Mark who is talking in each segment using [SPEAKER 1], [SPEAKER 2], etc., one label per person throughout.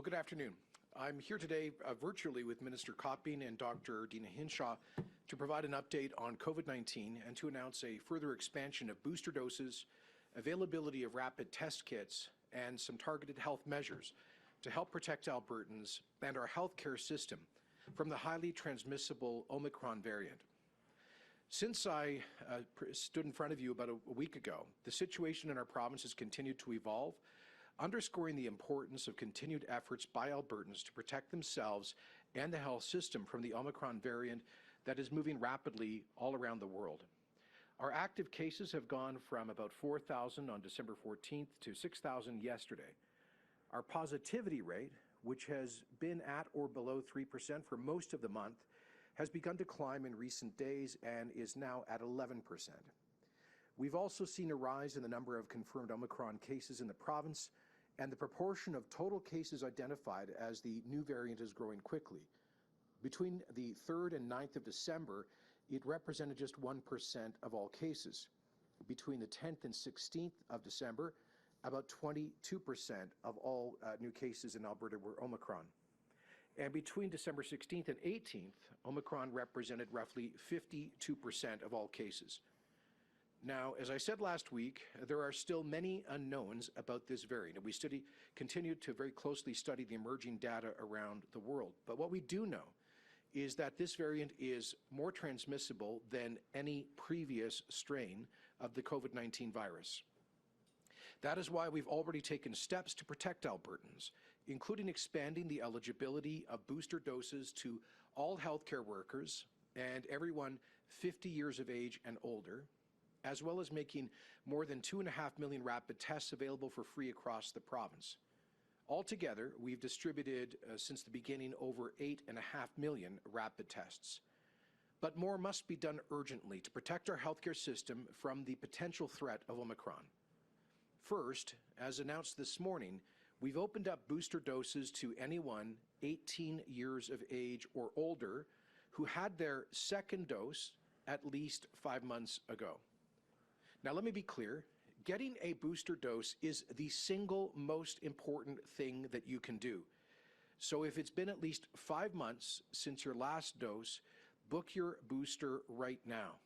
[SPEAKER 1] Well, good afternoon. I'm here today virtually with Minister Copping and Dr. Deena Hinshaw to provide an update on COVID-19 and to announce a further expansion of booster doses, availability of rapid test kits, and some targeted health measures to help protect Albertans and our healthcare system from the highly transmissible Omicron variant. Since I stood in front of you about a week ago, the situation in our province has continued to evolve, underscoring the importance of continued efforts by Albertans to protect themselves and the health system from the Omicron variant that is moving rapidly all around the world. Our active cases have gone from about 4,000 on December 14th to 6,000 yesterday. Our positivity rate, which has been at or below 3% for most of the month, has begun to climb in recent days and is now at 11%. We've also seen a rise in the number of confirmed Omicron cases in the province, and the proportion of total cases identified as the new variant is growing quickly. Between the 3rd and 9th of December, it represented just 1% of all cases. Between the 10th and 16th of December, about 22% of all new cases in Alberta were Omicron. And between December 16th and 18th, Omicron represented roughly 52% of all cases. Now, as I said last week, there are still many unknowns about this variant, and we continue to very closely study the emerging data around the world. But what we do know is that this variant is more transmissible than any previous strain of the COVID-19 virus. That is why we've already taken steps to protect Albertans, including expanding the eligibility of booster doses to all healthcare workers and everyone 50 years of age and older, as well as making more than 2.5 million rapid tests available for free across the province. Altogether, we've distributed since the beginning over 8.5 million rapid tests. But more must be done urgently to protect our healthcare system from the potential threat of Omicron. First, as announced this morning, we've opened up booster doses to anyone 18 years of age or older who had their second dose at least 5 months ago. Now, let me be clear. Getting a booster dose is the single most important thing that you can do. So if it's been at least 5 months since your last dose, book your booster right now.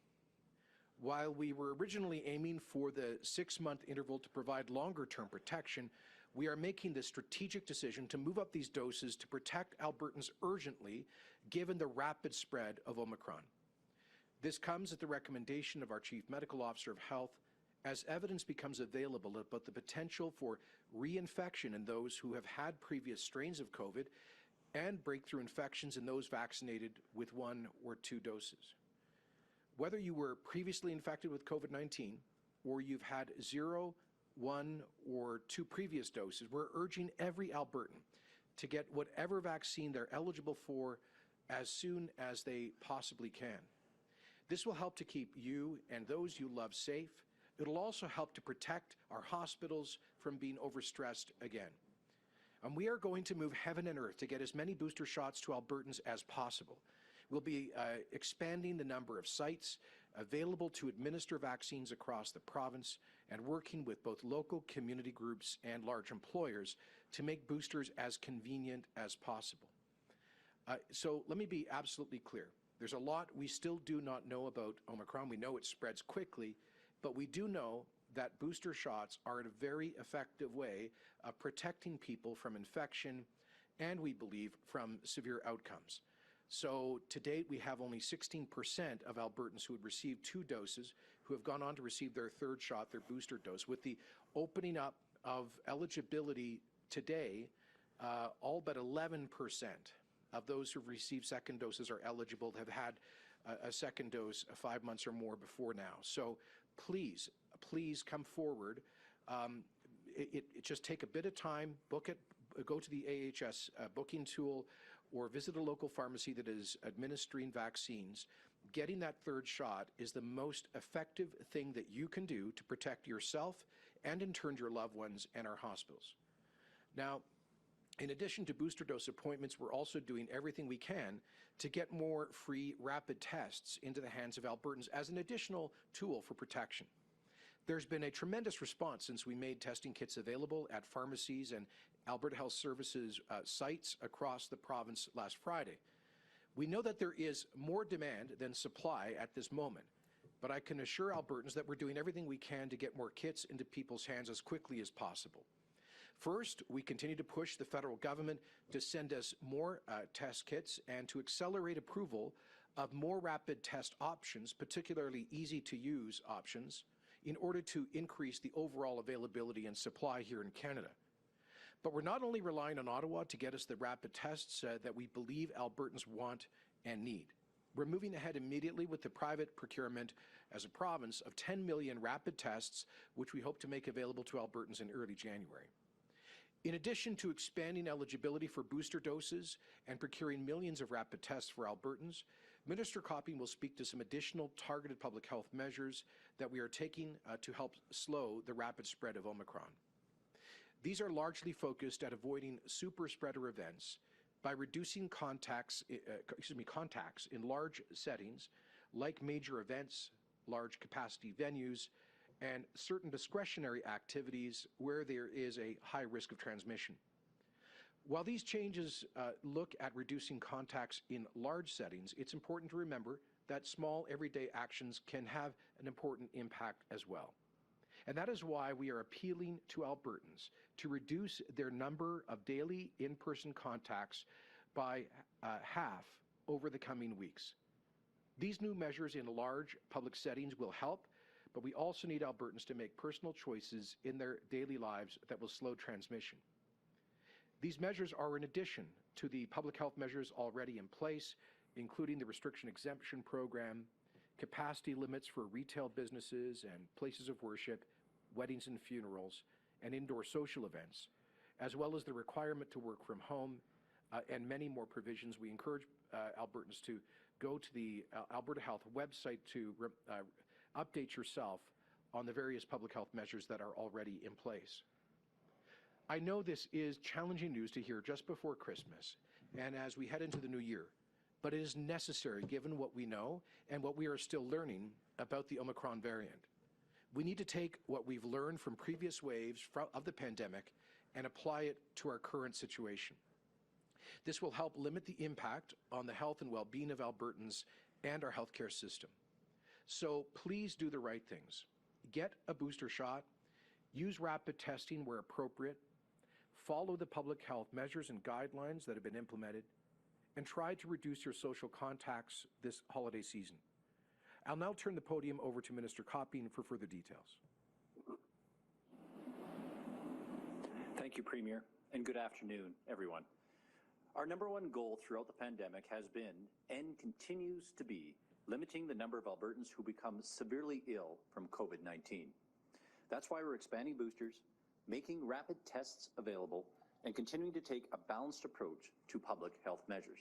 [SPEAKER 1] While we were originally aiming for the 6-month interval to provide longer-term protection, we are making the strategic decision to move up these doses to protect Albertans urgently, given the rapid spread of Omicron. This comes at the recommendation of our Chief Medical Officer of Health as evidence becomes available about the potential for reinfection in those who have had previous strains of COVID and breakthrough infections in those vaccinated with 1 or 2 doses. Whether you were previously infected with COVID-19 or you've had 0, 1, or 2 previous doses, we're urging every Albertan to get whatever vaccine they're eligible for as soon as they possibly can. This will help to keep you and those you love safe. It'll also help to protect our hospitals from being overstressed again. And we are going to move heaven and earth to get as many booster shots to Albertans as possible. We'll be expanding the number of sites available to administer vaccines across the province and working with both local community groups and large employers to make boosters as convenient as possible. So let me be absolutely clear. There's a lot we still do not know about Omicron. We know it spreads quickly, but we do know that booster shots are a very effective way of protecting people from infection and, we believe, from severe outcomes. So to date, we have only 16% of Albertans who had received 2 doses who have gone on to receive their 3rd shot, their booster dose. With the opening up of eligibility today, all but 11% of those who've received second doses are eligible to have had a second dose 5 months or more before now. So please come forward. It just take a bit of time, book it, go to the AHS booking tool or visit a local pharmacy that is administering vaccines. Getting that 3rd shot is the most effective thing that you can do to protect yourself and in turn your loved ones and our hospitals. Now, in addition to booster dose appointments, we're also doing everything we can to get more free rapid tests into the hands of Albertans as an additional tool for protection. There's been a tremendous response since we made testing kits available at pharmacies and Alberta Health Services sites across the province last Friday. We know that there is more demand than supply at this moment, but I can assure Albertans that we're doing everything we can to get more kits into people's hands as quickly as possible. First, we continue to push the federal government to send us more test kits and to accelerate approval of more rapid test options, particularly easy-to-use options, in order to increase the overall availability and supply here in Canada. But we're not only relying on Ottawa to get us the rapid tests that we believe Albertans want and need. We're moving ahead immediately with the private procurement as a province of 10 million rapid tests, which we hope to make available to Albertans in early January. In addition to expanding eligibility for booster doses and procuring millions of rapid tests for Albertans, Minister Copping will speak to some additional targeted public health measures that we are taking to help slow the rapid spread of Omicron. These are largely focused at avoiding super spreader events by reducing contacts in large settings like major events, large capacity venues, and certain discretionary activities where there is a high risk of transmission. While these changes look at reducing contacts in large settings, it's important to remember that small everyday actions can have an important impact as well. And that is why we are appealing to Albertans to reduce their number of daily in-person contacts by half over the coming weeks. These new measures in large public settings will help, but we also need Albertans to make personal choices in their daily lives that will slow transmission. These measures are in addition to the public health measures already in place, including the restriction exemption program, capacity limits for retail businesses and places of worship, weddings and funerals, and indoor social events, as well as the requirement to work from home and many more provisions. We encourage Albertans to go to the Alberta Health website to update yourself on the various public health measures that are already in place. I know this is challenging news to hear just before Christmas and as we head into the new year, but it is necessary given what we know and what we are still learning about the Omicron variant. We need to take what we've learned from previous waves of the pandemic and apply it to our current situation. This will help limit the impact on the health and well-being of Albertans and our healthcare system. So please do the right things. Get a booster shot, use rapid testing where appropriate, follow the public health measures and guidelines that have been implemented, and try to reduce your social contacts this holiday season. I'll now turn the podium over to Minister Copping for further details.
[SPEAKER 2] Thank you, Premier, and good afternoon, everyone. Our number one goal throughout the pandemic has been, and continues to be, limiting the number of Albertans who become severely ill from COVID-19. That's why we're expanding boosters, making rapid tests available, and continuing to take a balanced approach to public health measures.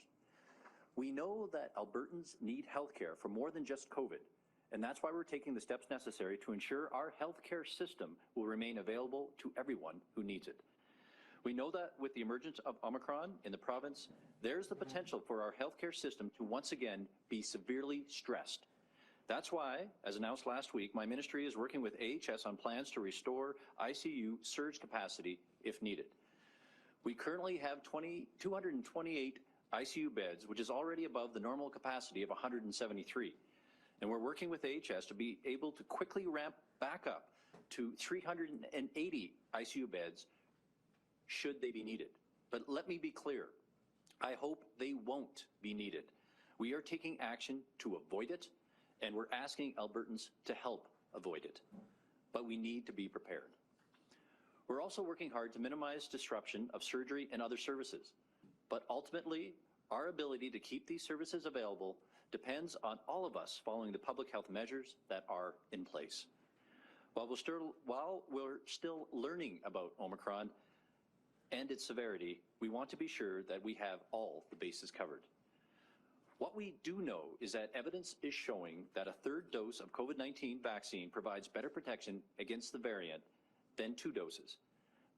[SPEAKER 2] We know that Albertans need healthcare for more than just COVID, and that's why we're taking the steps necessary to ensure our healthcare system will remain available to everyone who needs it. We know that with the emergence of Omicron in the province, there's the potential for our healthcare system to once again be severely stressed. That's why, as announced last week, my ministry is working with AHS on plans to restore ICU surge capacity if needed. We currently have 228 ICU beds, which is already above the normal capacity of 173. And we're working with AHS to be able to quickly ramp back up to 380 ICU beds should they be needed. But let me be clear, I hope they won't be needed. We are taking action to avoid it, and we're asking Albertans to help avoid it. But we need to be prepared. We're also working hard to minimize disruption of surgery and other services. But ultimately, our ability to keep these services available depends on all of us following the public health measures that are in place. While we're still learning about Omicron and its severity, we want to be sure that we have all the bases covered. What we do know is that evidence is showing that a third dose of COVID-19 vaccine provides better protection against the variant than 2 doses.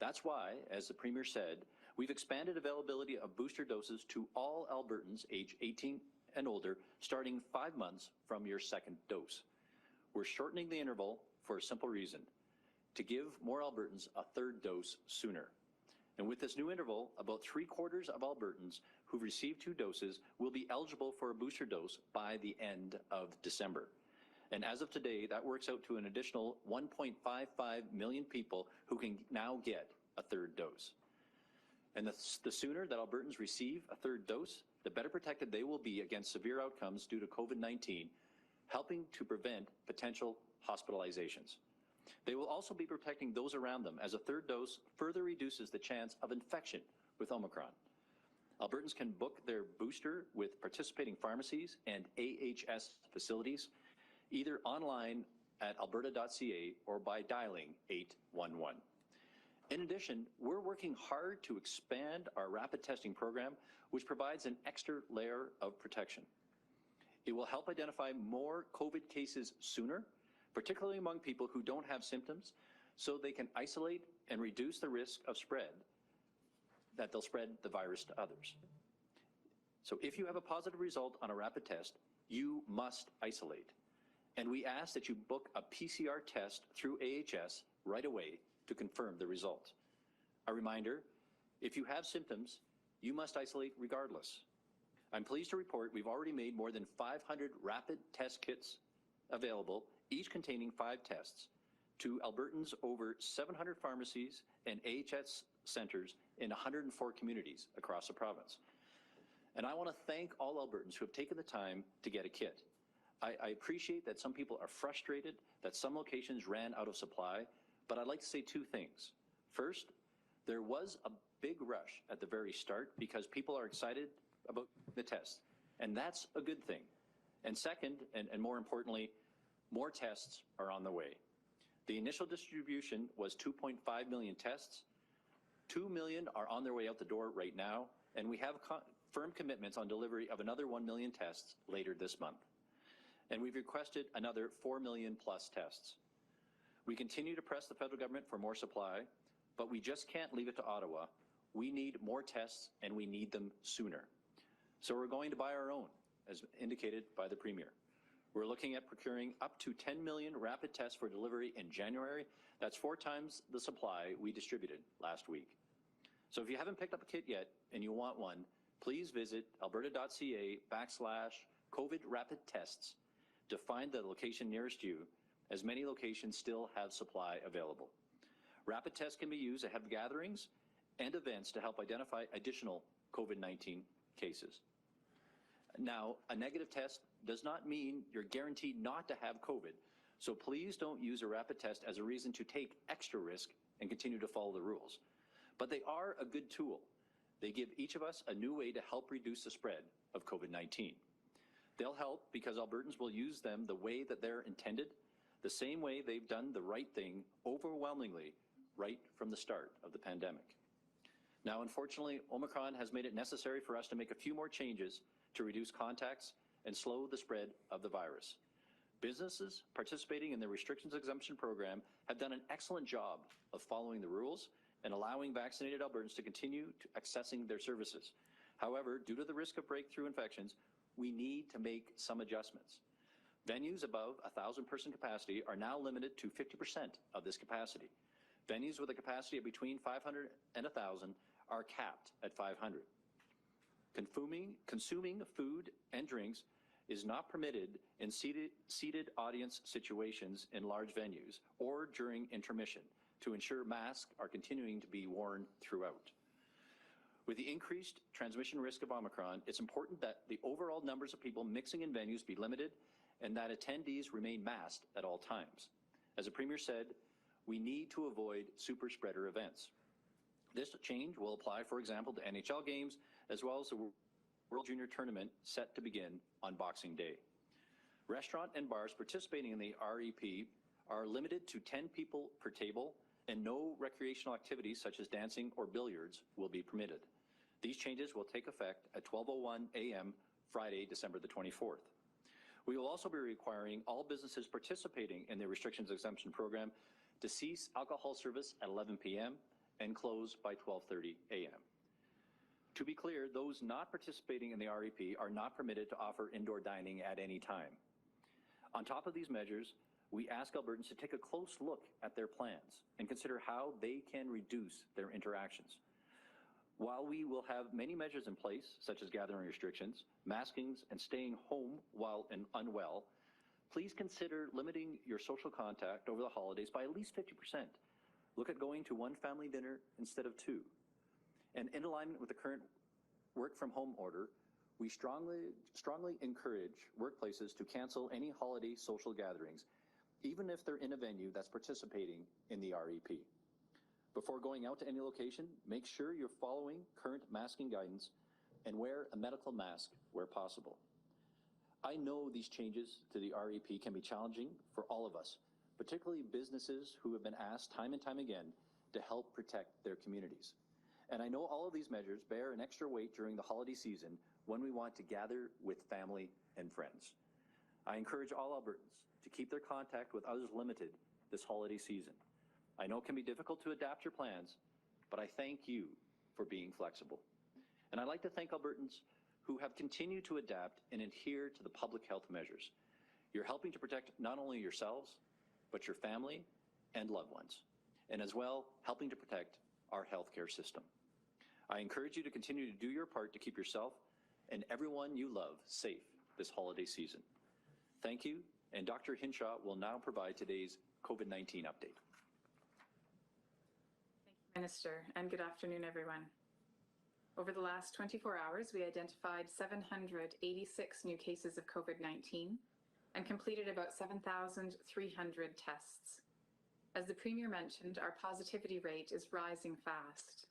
[SPEAKER 2] That's why, as the Premier said, we've expanded availability of booster doses to all Albertans age 18 and older, starting 5 months from your second dose. We're shortening the interval for a simple reason: to give more Albertans a third dose sooner. And with this new interval, about 3/4 of Albertans who've received 2 doses will be eligible for a booster dose by the end of December. And as of today, that works out to an additional 1.55 million people who can now get a 3rd dose. And the sooner that Albertans receive a 3rd dose, the better protected they will be against severe outcomes due to COVID-19, helping to prevent potential hospitalizations. They will also be protecting those around them, as a 3rd dose further reduces the chance of infection with Omicron. Albertans can book their booster with participating pharmacies and AHS facilities, either online at alberta.ca or by dialing 811. In addition, we're working hard to expand our rapid testing program, which provides an extra layer of protection. It will help identify more COVID cases sooner, particularly among people who don't have symptoms, so they can isolate and reduce the risk of spread, that they'll spread the virus to others. So if you have a positive result on a rapid test, you must isolate. And we ask that you book a PCR test through AHS right away to confirm the result. A reminder, if you have symptoms, you must isolate regardless. I'm pleased to report we've already made more than 500 rapid test kits available, each containing 5 tests, to Albertans over 700 pharmacies and AHS centers in 104 communities across the province. And I want to thank all Albertans who have taken the time to get a kit. I appreciate that some people are frustrated that some locations ran out of supply, but I'd like to say 2 things. First, there was a big rush at the very start because people are excited about the test, and that's a good thing. And second, and more importantly, more tests are on the way. The initial distribution was 2.5 million tests. 2 million are on their way out the door right now, and we have firm commitments on delivery of another 1 million tests later this month. And we've requested another 4 million plus tests. We continue to press the federal government for more supply, but we just can't leave it to Ottawa. We need more tests, and we need them sooner. So we're going to buy our own, as indicated by the Premier. We're looking at procuring up to 10 million rapid tests for delivery in January. That's 4 times the supply we distributed last week. So if you haven't picked up a kit yet and you want one, please visit alberta.ca/COVID rapid tests to find the location nearest you, as many locations still have supply available. Rapid tests can be used ahead of gatherings and events to help identify additional COVID-19 cases. Now, a negative test does not mean you're guaranteed not to have COVID, so please don't use a rapid test as a reason to take extra risk and continue to follow the rules. But they are a good tool. They give each of us a new way to help reduce the spread of COVID-19. They'll help because Albertans will use them the way that they're intended, the same way they've done the right thing overwhelmingly right from the start of the pandemic. Now, unfortunately, Omicron has made it necessary for us to make a few more changes to reduce contacts and slow the spread of the virus. Businesses participating in the restrictions exemption program have done an excellent job of following the rules and allowing vaccinated Albertans to continue accessing their services. However, due to the risk of breakthrough infections, we need to make some adjustments. Venues above 1,000-person capacity are now limited to 50% of this capacity. Venues with a capacity of between 500 and 1,000 are capped at 500. Consuming food and drinks is not permitted in seated audience situations in large venues or during intermission to ensure masks are continuing to be worn throughout. With the increased transmission risk of Omicron, it's important that the overall numbers of people mixing in venues be limited and that attendees remain masked at all times. As the Premier said, we need to avoid super spreader events. This change will apply, for example, to NHL games, as well as the World Junior Tournament set to begin on Boxing Day. Restaurant and bars participating in the REP are limited to 10 people per table, and no recreational activities such as dancing or billiards will be permitted. These changes will take effect at 12:01 a.m. Friday, December the 24th. We will also be requiring all businesses participating in the restrictions exemption program to cease alcohol service at 11 p.m. and close by 12:30 a.m. To be clear, those not participating in the REP are not permitted to offer indoor dining at any time. On top of these measures, we ask Albertans to take a close look at their plans and consider how they can reduce their interactions. While we will have many measures in place, such as gathering restrictions, maskings, and staying home while unwell, please consider limiting your social contact over the holidays by at least 50%. Look at going to one family dinner instead of two. And in alignment with the current work from home order, we strongly encourage workplaces to cancel any holiday social gatherings, even if they're in a venue that's participating in the REP. Before going out to any location, make sure you're following current masking guidance and wear a medical mask where possible. I know these changes to the REP can be challenging for all of us, particularly businesses who have been asked time and time again to help protect their communities. And I know all of these measures bear an extra weight during the holiday season when we want to gather with family and friends. I encourage all Albertans to keep their contact with others limited this holiday season. I know it can be difficult to adapt your plans, but I thank you for being flexible. And I'd like to thank Albertans who have continued to adapt and adhere to the public health measures. You're helping to protect not only yourselves, but your family and loved ones, and as well, helping to protect our healthcare system. I encourage you to continue to do your part to keep yourself and everyone you love safe this holiday season. Thank you, and Dr. Hinshaw will now provide today's COVID-19 update.
[SPEAKER 3] Minister, and good afternoon, everyone. Over the last 24 hours, we identified 786 new cases of COVID-19 and completed about 7,300 tests. As the Premier mentioned, our positivity rate is rising fast.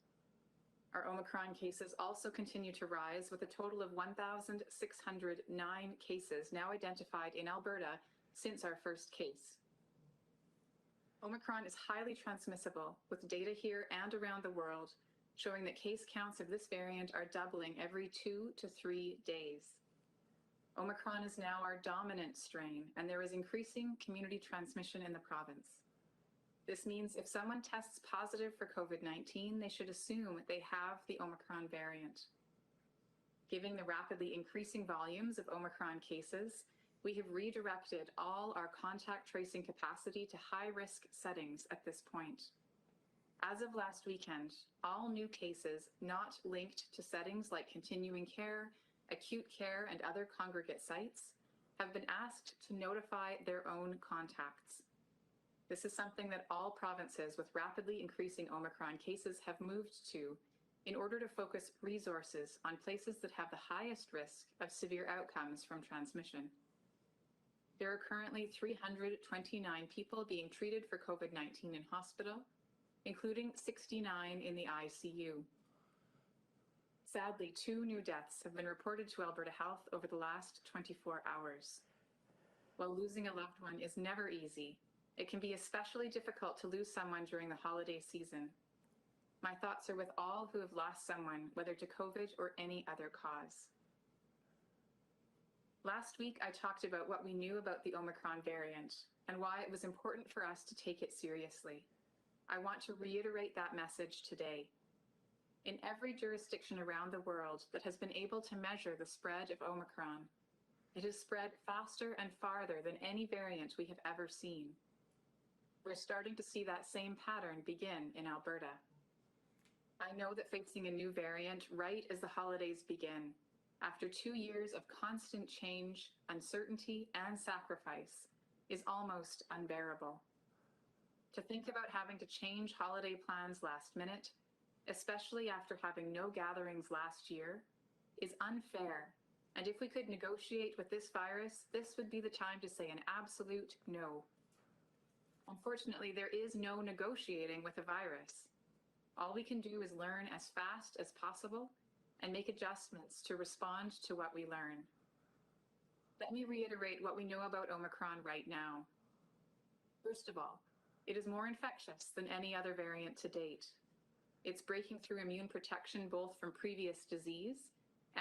[SPEAKER 3] Our Omicron cases also continue to rise, with a total of 1,609 cases now identified in Alberta since our first case. Omicron is highly transmissible, with data here and around the world showing that case counts of this variant are doubling every 2 to 3 days. Omicron is now our dominant strain, and there is increasing community transmission in the province. This means if someone tests positive for COVID-19, they should assume they have the Omicron variant. Given the rapidly increasing volumes of Omicron cases, we have redirected all our contact tracing capacity to high-risk settings at this point. As of last weekend, all new cases not linked to settings like continuing care, acute care, and other congregate sites have been asked to notify their own contacts. This is something that all provinces with rapidly increasing Omicron cases have moved to in order to focus resources on places that have the highest risk of severe outcomes from transmission. There are currently 329 people being treated for COVID-19 in hospital, including 69 in the ICU. Sadly, 2 new deaths have been reported to Alberta Health over the last 24 hours. While losing a loved one is never easy, it can be especially difficult to lose someone during the holiday season. My thoughts are with all who have lost someone, whether to COVID or any other cause. Last week, I talked about what we knew about the Omicron variant and why it was important for us to take it seriously. I want to reiterate that message today. In every jurisdiction around the world that has been able to measure the spread of Omicron, it has spread faster and farther than any variant we have ever seen. We're starting to see that same pattern begin in Alberta. I know that facing a new variant right as the holidays begin, after 2 years of constant change, uncertainty, and sacrifice, is almost unbearable. To think about having to change holiday plans last minute, especially after having no gatherings last year, is unfair. And if we could negotiate with this virus, this would be the time to say an absolute no. Unfortunately, there is no negotiating with a virus. All we can do is learn as fast as possible and make adjustments to respond to what we learn. Let me reiterate what we know about Omicron right now. First of all, it is more infectious than any other variant to date. It's breaking through immune protection both from previous disease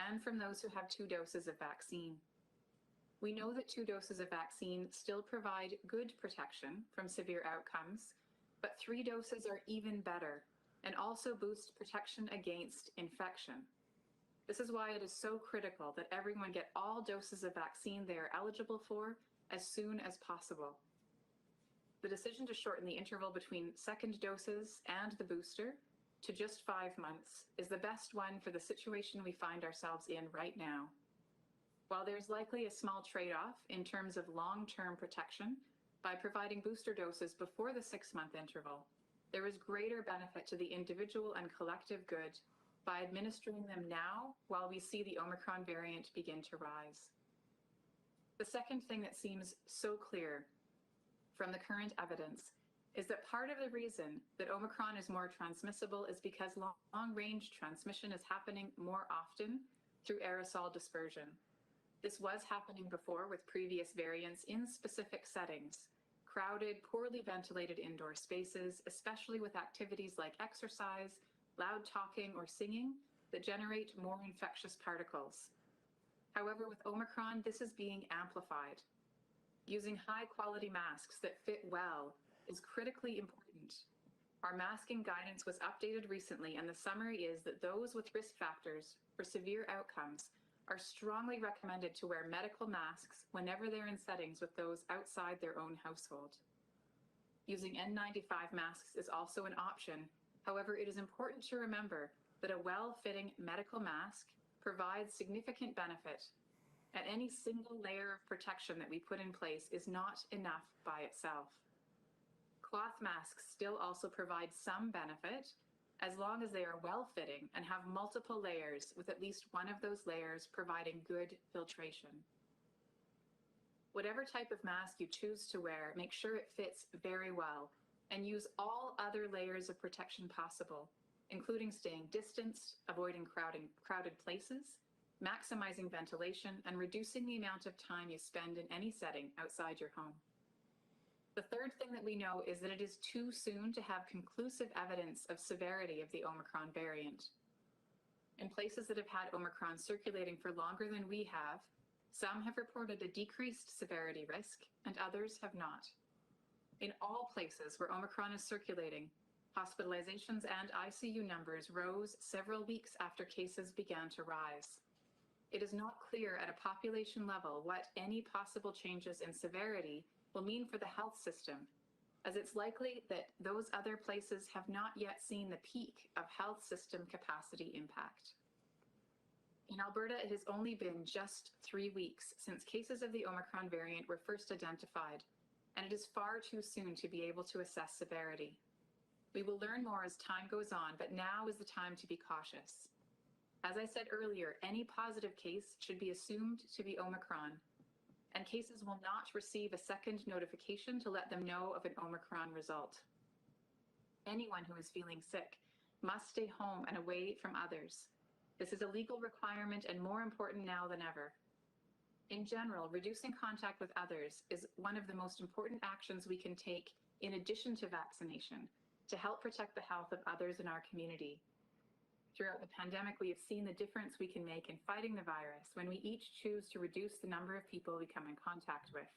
[SPEAKER 3] and from those who have 2 doses of vaccine. We know that 2 doses of vaccine still provide good protection from severe outcomes, but 3 doses are even better and also boost protection against infection. This is why it is so critical that everyone get all doses of vaccine they are eligible for as soon as possible. The decision to shorten the interval between second doses and the booster to just 5 months is the best one for the situation we find ourselves in right now. While there's likely a small trade-off in terms of long-term protection by providing booster doses before the 6-month interval, there is greater benefit to the individual and collective good by administering them now while we see the Omicron variant begin to rise. The second thing that seems so clear from the current evidence is that part of the reason that Omicron is more transmissible is because long-range transmission is happening more often through aerosol dispersion. This was happening before with previous variants in specific settings, crowded, poorly ventilated indoor spaces, especially with activities like exercise, loud talking, or singing that generate more infectious particles. However, with Omicron, this is being amplified. Using high-quality masks that fit well is critically important. Our masking guidance was updated recently, and the summary is that those with risk factors for severe outcomes are strongly recommended to wear medical masks whenever they're in settings with those outside their own household. Using N95 masks is also an option. However, it is important to remember that a well-fitting medical mask provides significant benefit, and any single layer of protection that we put in place is not enough by itself. Cloth masks still also provide some benefit as long as they are well-fitting and have multiple layers, with at least one of those layers providing good filtration. Whatever type of mask you choose to wear, make sure it fits very well and use all other layers of protection possible, including staying distanced, avoiding crowded places, maximizing ventilation, and reducing the amount of time you spend in any setting outside your home. The third thing that we know is that it is too soon to have conclusive evidence of severity of the Omicron variant. In places that have had Omicron circulating for longer than we have, some have reported a decreased severity risk and others have not. In all places where Omicron is circulating, hospitalizations and ICU numbers rose several weeks after cases began to rise. It is not clear at a population level what any possible changes in severity will mean for the health system, as it's likely that those other places have not yet seen the peak of health system capacity impact. In Alberta, it has only been just 3 weeks since cases of the Omicron variant were first identified, and it is far too soon to be able to assess severity. We will learn more as time goes on, but now is the time to be cautious. As I said earlier, any positive case should be assumed to be Omicron, and cases will not receive a second notification to let them know of an Omicron result. Anyone who is feeling sick must stay home and away from others. This is a legal requirement and more important now than ever. In general, reducing contact with others is one of the most important actions we can take in addition to vaccination to help protect the health of others in our community. Throughout the pandemic, we have seen the difference we can make in fighting the virus when we each choose to reduce the number of people we come in contact with.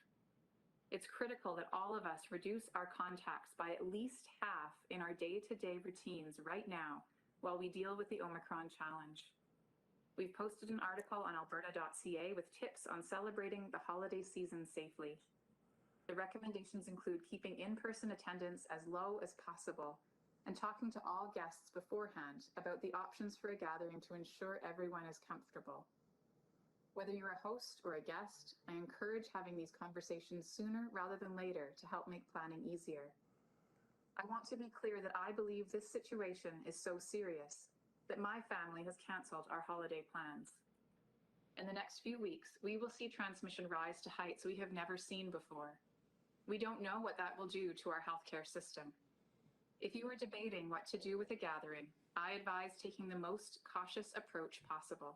[SPEAKER 3] It's critical that all of us reduce our contacts by at least half in our day-to-day routines right now while we deal with the Omicron challenge. We've posted an article on alberta.ca with tips on celebrating the holiday season safely. The recommendations include keeping in-person attendance as low as possible and talking to all guests beforehand about the options for a gathering to ensure everyone is comfortable. Whether you're a host or a guest, I encourage having these conversations sooner rather than later to help make planning easier. I want to be clear that I believe this situation is so serious that my family has canceled our holiday plans. In the next few weeks, we will see transmission rise to heights we have never seen before. We don't know what that will do to our healthcare system. If you are debating what to do with a gathering, I advise taking the most cautious approach possible.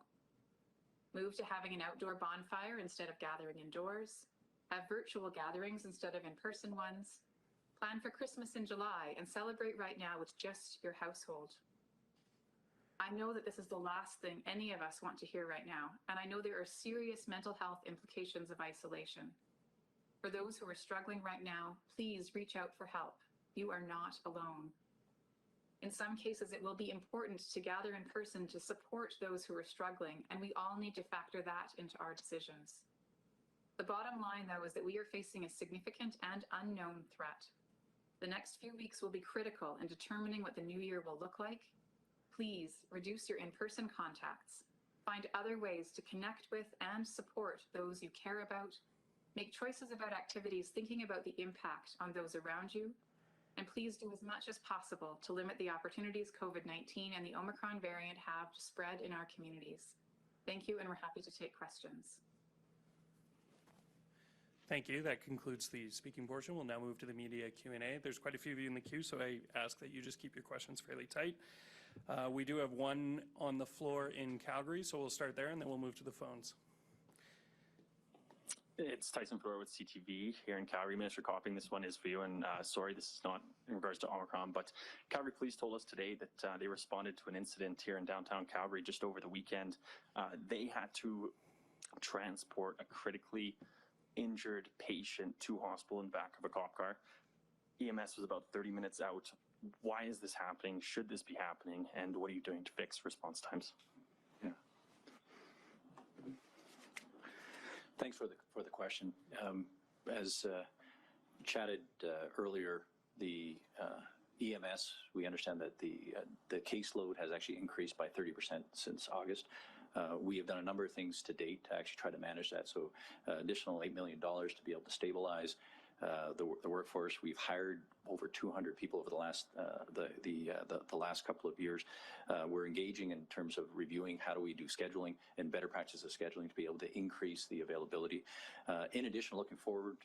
[SPEAKER 3] Move to having an outdoor bonfire instead of gathering indoors, have virtual gatherings instead of in-person ones, plan for Christmas in July, and celebrate right now with just your household. I know that this is the last thing any of us want to hear right now, and I know there are serious mental health implications of isolation. For those who are struggling right now, please reach out for help. You are not alone. In some cases, it will be important to gather in person to support those who are struggling, and we all need to factor that into our decisions. The bottom line, though, is that we are facing a significant and unknown threat. The next few weeks will be critical in determining what the new year will look like Please reduce your in-person contacts. Find other ways to connect with and support those you care about. Make choices about activities thinking about the impact on those around you. And please do as much as possible to limit the opportunities COVID-19 and the Omicron variant have to spread in our communities. Thank you, and we're happy to take questions.
[SPEAKER 4] Thank you. That concludes the speaking portion. We'll now move to the media Q&A. There's quite a few of you in the queue, so I ask that you just keep your questions fairly tight. We do have one on the floor in Calgary, so we'll start there and then we'll move to the phones.
[SPEAKER 5] It's Tyson Fleur with CTV here in Calgary. Minister Copping, this one is for you, and sorry, this is not in regards to Omicron, but Calgary Police told us today that they responded to an incident here in downtown Calgary just over the weekend. They had to transport a critically injured patient to hospital in the back of a cop car. EMS was about 30 minutes out. Why is this happening? Should this be happening? And what are you doing to fix response times?
[SPEAKER 2] Yeah. Thanks for the question. As chatted earlier, the EMS, we understand that the caseload has actually increased by 30% since August. We have done a number of things to date to actually try to manage that. So additional $8 million to be able to stabilize the workforce. We've hired over 200 people over the last couple of years. We're engaging in terms of reviewing how do we do scheduling and better practices of scheduling to be able to increase the availability. In addition, looking forward,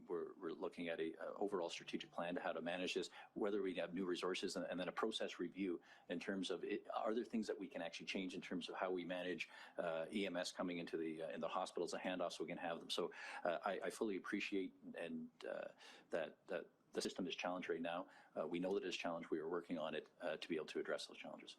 [SPEAKER 2] we're looking at a overall strategic plan to how to manage this, whether we have new resources and then a process review in terms of are there things that we can actually change in terms of how we manage EMS coming into in the hospitals, a handoff so we can have them. So I fully appreciate and that the system is challenged right now. We know that it's challenged. We are working on it to be able to address those challenges.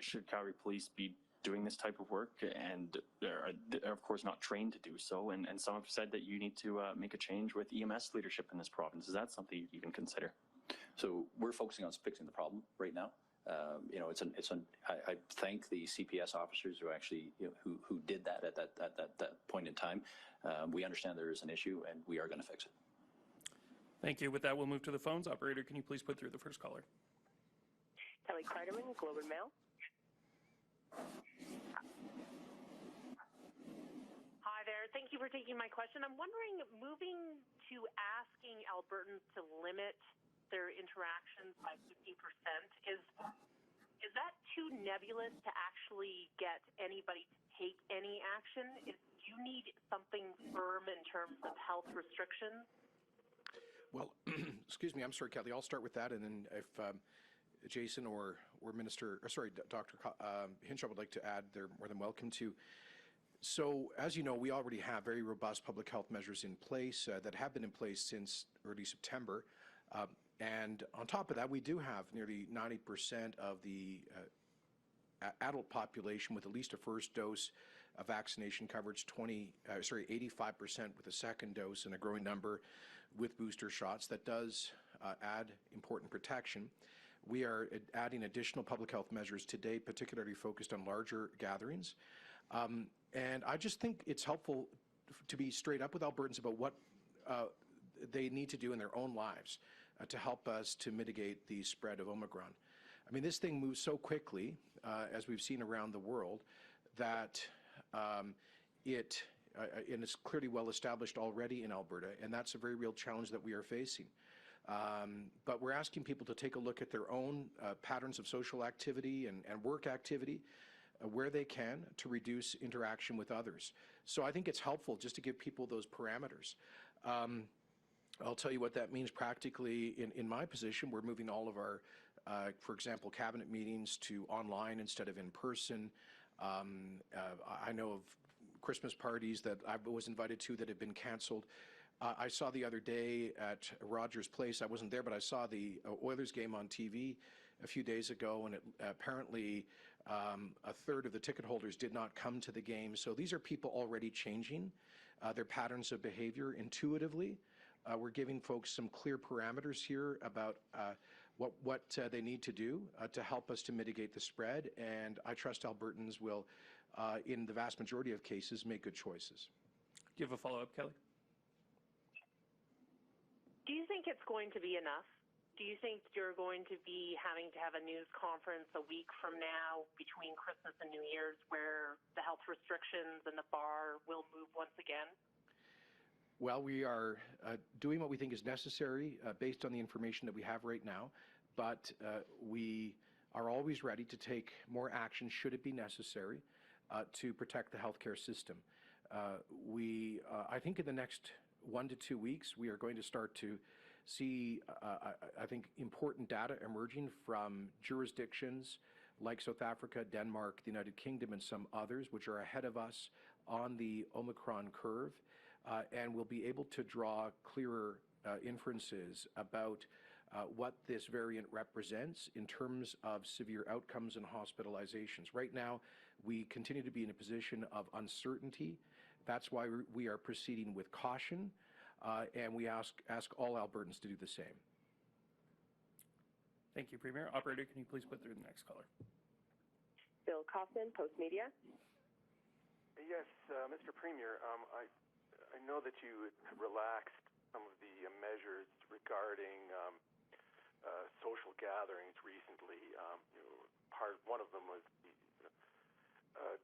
[SPEAKER 5] Should Calgary Police be doing this type of work? And they're of course not trained to do so. And some have said that you need to make a change with EMS leadership in this province. Is that something you can consider?
[SPEAKER 2] So we're focusing on fixing the problem right now. I thank the CPS officers who actually who did that at that point in time. We understand there is an issue and we are going to fix it.
[SPEAKER 4] Thank you. With that, we'll move to the phones. Operator, can you please put through the first caller?
[SPEAKER 6] Kelly Kreiderman, Globe and Mail. Hi there. Thank you for taking my question. I'm wondering, moving to asking Albertans to limit their interactions by 50%, is that too nebulous to actually get anybody to take any action? Do you need something firm in terms of health restrictions?
[SPEAKER 1] Well, excuse me, I'm sorry, Kelly. I'll start with that, and then if Jason or Dr. Hinshaw would like to add, they're more than welcome to. So, as you know, we already have very robust public health measures in place that have been in place since early September. And on top of that, we do have nearly 90% of the adult population with at least a first dose of vaccination coverage, 85% with a second dose, and a growing number with booster shots. That does add important protection. We are adding additional public health measures today, particularly focused on larger gatherings. And I just think it's helpful to be straight up with Albertans about what they need to do in their own lives to help us to mitigate the spread of Omicron. I mean, this thing moves so quickly, as we've seen around the world, that it is clearly well established already in Alberta, and that's a very real challenge that we are facing. But we're asking people to take a look at their own patterns of social activity and work activity where they can to reduce interaction with others. So I think it's helpful just to give people those parameters. I'll tell you what that means practically. In my position, we're moving all of our, for example, cabinet meetings to online instead of in person. I know of Christmas parties that I was invited to that have been canceled. I saw the other day at Rogers Place, I wasn't there, but I saw the Oilers game on TV a few days ago, and apparently a third of the ticket holders did not come to the game. So these are people already changing their patterns of behavior intuitively. We're giving folks some clear parameters here about what they need to do to help us to mitigate the spread, and I trust Albertans will, in the vast majority of cases, make good choices.
[SPEAKER 4] Do you have a follow-up, Kelly?
[SPEAKER 6] Do you think it's going to be enough do you think you're going to be having to have a news conference a week from now between Christmas and New Year's where the health restrictions and the bar will move once again?
[SPEAKER 1] Well, we are doing what we think is necessary based on the information that we have right now, but we are always ready to take more action should it be necessary to protect the healthcare system. I think in the next 1 to 2 weeks, we are going to start to see, I think, important data emerging from jurisdictions like South Africa, Denmark, the United Kingdom, and some others, which are ahead of us on the Omicron curve, and we'll be able to draw clearer inferences about what this variant represents in terms of severe outcomes and hospitalizations. Right now, we continue to be in a position of uncertainty. That's why we are proceeding with caution, and we ask all Albertans to do the same.
[SPEAKER 4] Thank you, Premier. Operator, can you please put through the next caller?
[SPEAKER 7] Bill Kaufman, Post Media.
[SPEAKER 8] Yes, Mr. Premier, I know that you relaxed some of the measures regarding social gatherings recently. One of them was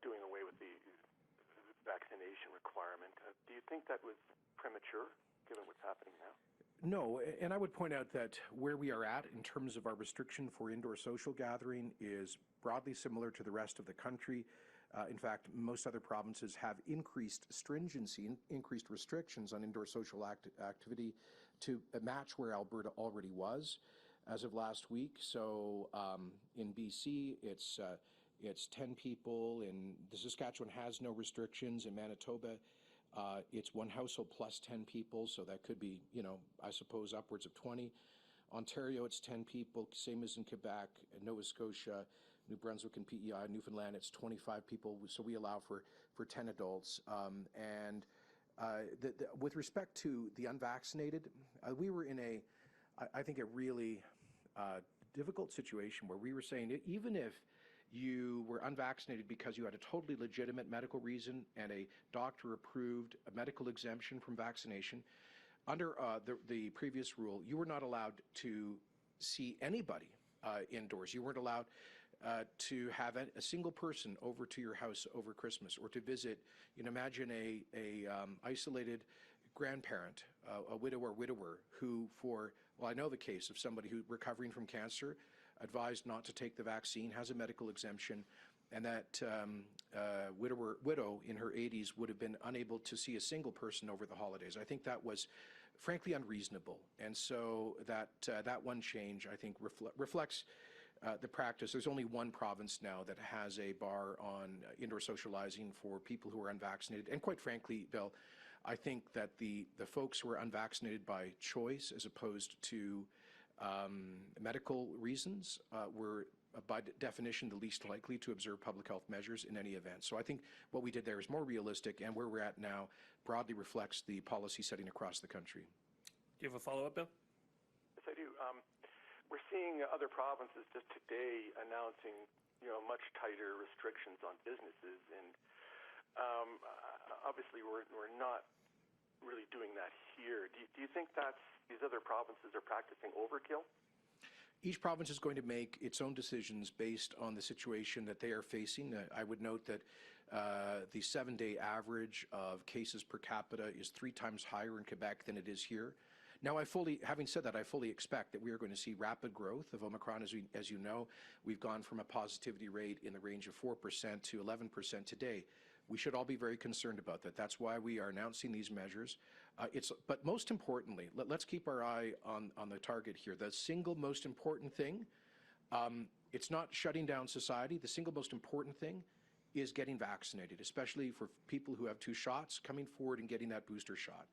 [SPEAKER 8] doing away with the vaccination requirement. Do you think that was premature, given what's happening now?
[SPEAKER 1] No, and I would point out that where we are at in terms of our restriction for indoor social gathering is broadly similar to the rest of the country. In fact, most other provinces have increased stringency, increased restrictions on indoor social activity to match where Alberta already was as of last week. So in BC, it's 10 people. In the Saskatchewan has no restrictions. In Manitoba, it's one household plus 10 people, so that could be, I suppose upwards of 20. Ontario, it's 10 people, same as in Quebec, Nova Scotia, New Brunswick, and PEI. Newfoundland, it's 25 people, so we allow for 10 adults. With respect to the unvaccinated, we were in I think a really difficult situation where we were saying even if you were unvaccinated because you had a totally legitimate medical reason and a doctor-approved medical exemption from vaccination, under the previous rule, you were not allowed to see anybody indoors. You weren't allowed to have a single person over to your house over Christmas or to visit. Imagine a isolated grandparent, a widow or widower who I know the case of somebody who recovering from cancer, advised not to take the vaccine, has a medical exemption, and that widow in her 80s would have been unable to see a single person over the holidays. I think that was frankly unreasonable. And so that one change, I think, reflects the practice. There's only one province now that has a bar on indoor socializing for people who are unvaccinated. And quite frankly, Bill, I think that the folks who are unvaccinated by choice as opposed to medical reasons were, by definition, the least likely to observe public health measures in any event. So I think what we did there is more realistic, and where we're at now broadly reflects the policy setting across the country.
[SPEAKER 4] Do you have a follow-up, Bill?
[SPEAKER 8] Yes, I do. We're seeing other provinces just today announcing, much tighter restrictions on businesses, and obviously we're not really doing that here. Do you think these other provinces are practicing overkill?
[SPEAKER 1] Each province is going to make its own decisions based on the situation that they are facing. I would note that the 7-day average of cases per capita is 3 times higher in Quebec than it is here. Now, having said that, I fully expect that we are going to see rapid growth of Omicron. As you know, we've gone from a positivity rate in the range of 4% to 11% today. We should all be very concerned about that. That's why we are announcing these measures. But most importantly, let's keep our eye on the target here. The single most important thing, it's not shutting down society. The single most important thing is getting vaccinated, especially for people who have 2 shots, coming forward and getting that booster shot.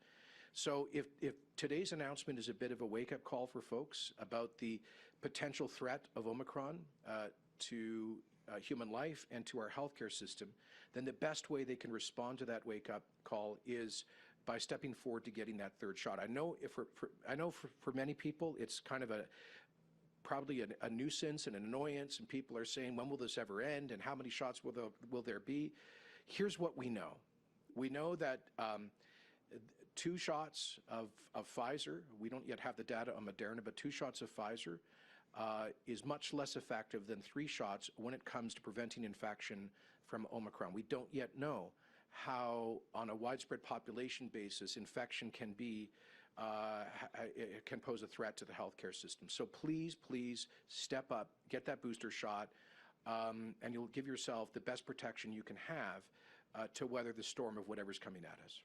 [SPEAKER 1] So if today's announcement is a bit of a wake-up call for folks about the potential threat of Omicron to human life and to our healthcare system, then the best way they can respond to that wake-up call is by stepping forward to getting that 3rd shot. I know for many people it's kind of probably a nuisance and an annoyance, and people are saying, when will this ever end, and how many shots will there be? Here's what we know. We know that 2 shots of Pfizer, we don't yet have the data on Moderna, but 2 shots of Pfizer is much less effective than 3 shots when it comes to preventing infection from Omicron. We don't yet know how, on a widespread population basis, infection can be, it can pose a threat to the healthcare system. So please, please step up, get that booster shot, and you'll give yourself the best protection you can have to weather the storm of whatever's coming at us.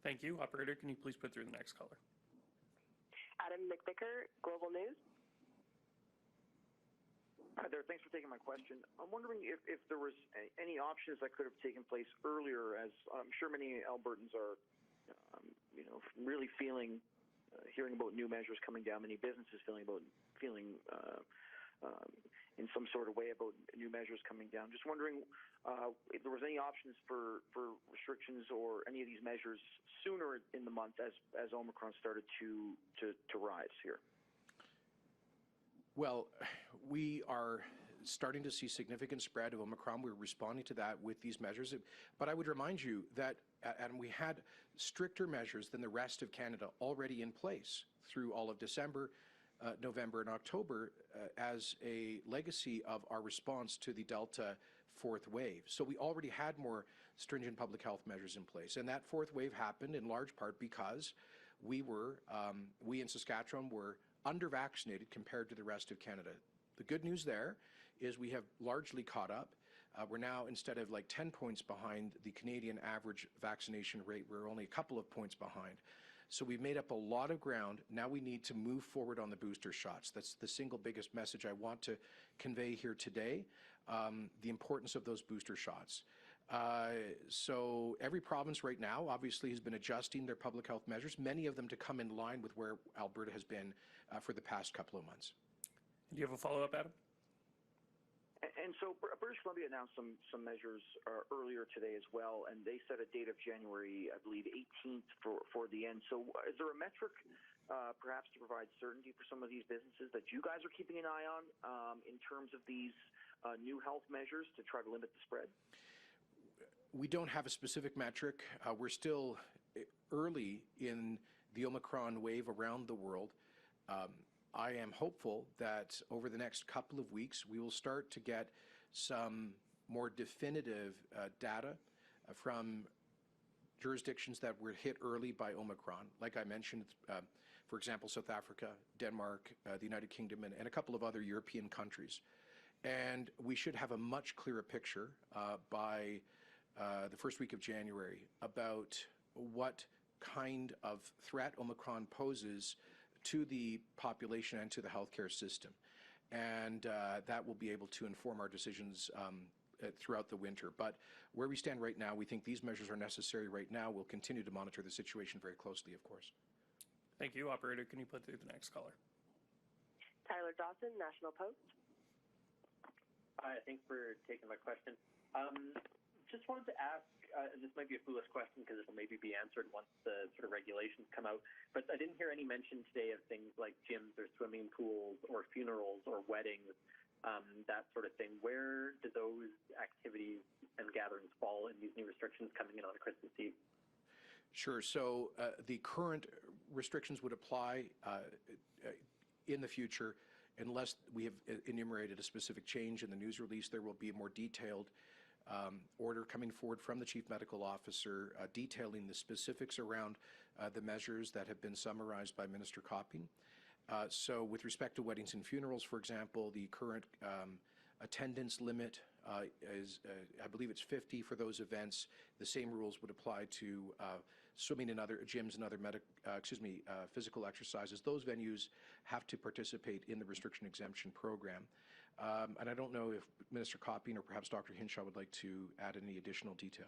[SPEAKER 4] Thank you. Operator, can you please put through the next caller?
[SPEAKER 7] Adam McVicker, Global News.
[SPEAKER 9] Hi there. Thanks for taking my question. I'm wondering if there was any options that could have taken place earlier, as I'm sure many Albertans are, really feeling, hearing about new measures coming down. Many businesses feeling in some sort of way about new measures coming down. Just wondering if there was any options for restrictions or any of these measures sooner in the month as Omicron started to rise here.
[SPEAKER 1] Well, we are starting to see significant spread of Omicron. We're responding to that with these measures. But I would remind you that, and we had stricter measures than the rest of Canada already in place through all of December, November, and October as a legacy of our response to the Delta 4th wave. So we already had more stringent public health measures in place. And that 4th wave happened in large part because we in Saskatchewan were under-vaccinated compared to the rest of Canada. The good news there is we have largely caught up. We're now, instead of like 10 points behind the Canadian average vaccination rate, we're only a couple of points behind. So we've made up a lot of ground. Now we need to move forward on the booster shots. That's the single biggest message I want to convey here today, the importance of those booster shots. So every province right now obviously has been adjusting their public health measures, many of them to come in line with where Alberta has been for the past couple of months.
[SPEAKER 4] Do you have a follow-up, Adam?
[SPEAKER 9] And so British Columbia announced some measures earlier today as well, and they set a date of January, I believe, 18th for the end. So is there a metric perhaps to provide certainty for some of these businesses that you guys are keeping an eye on in terms of these new health measures to try to limit the spread?
[SPEAKER 1] We don't have a specific metric. We're still early in the Omicron wave around the world. I am hopeful that over the next couple of weeks, we will start to get some more definitive data from jurisdictions that were hit early by Omicron. Like I mentioned, for example, South Africa, Denmark, the United Kingdom, and a couple of other European countries. And we should have a much clearer picture by the first week of January about what kind of threat Omicron poses to the population and to the healthcare system. And that will be able to inform our decisions throughout the winter. But where we stand right now, we think these measures are necessary right now. We'll continue to monitor the situation very closely, of course.
[SPEAKER 4] Thank you. Operator, can you put through the next caller?
[SPEAKER 7] Tyler Dawson, National Post.
[SPEAKER 10] Hi, thanks for taking my question. Just wanted to ask, this might be a foolish question because it'll maybe be answered once the sort of regulations come out, but I didn't hear any mention today of things like gyms or swimming pools or funerals or weddings, that sort of thing. Where do those activities and gatherings fall in these new restrictions coming in on Christmas Eve?
[SPEAKER 1] Sure. So the current restrictions would apply in the future unless we have enumerated a specific change in the news release. There will be a more detailed order coming forward from the Chief Medical Officer detailing the specifics around the measures that have been summarized by Minister Copping. So with respect to weddings and funerals, for example, the current attendance limit is, I believe it's 50 for those events. The same rules would apply to swimming and other gyms and other physical exercises. Those venues have to participate in the restriction exemption program. And I don't know if Minister Copping or perhaps Dr. Hinshaw would like to add any additional detail.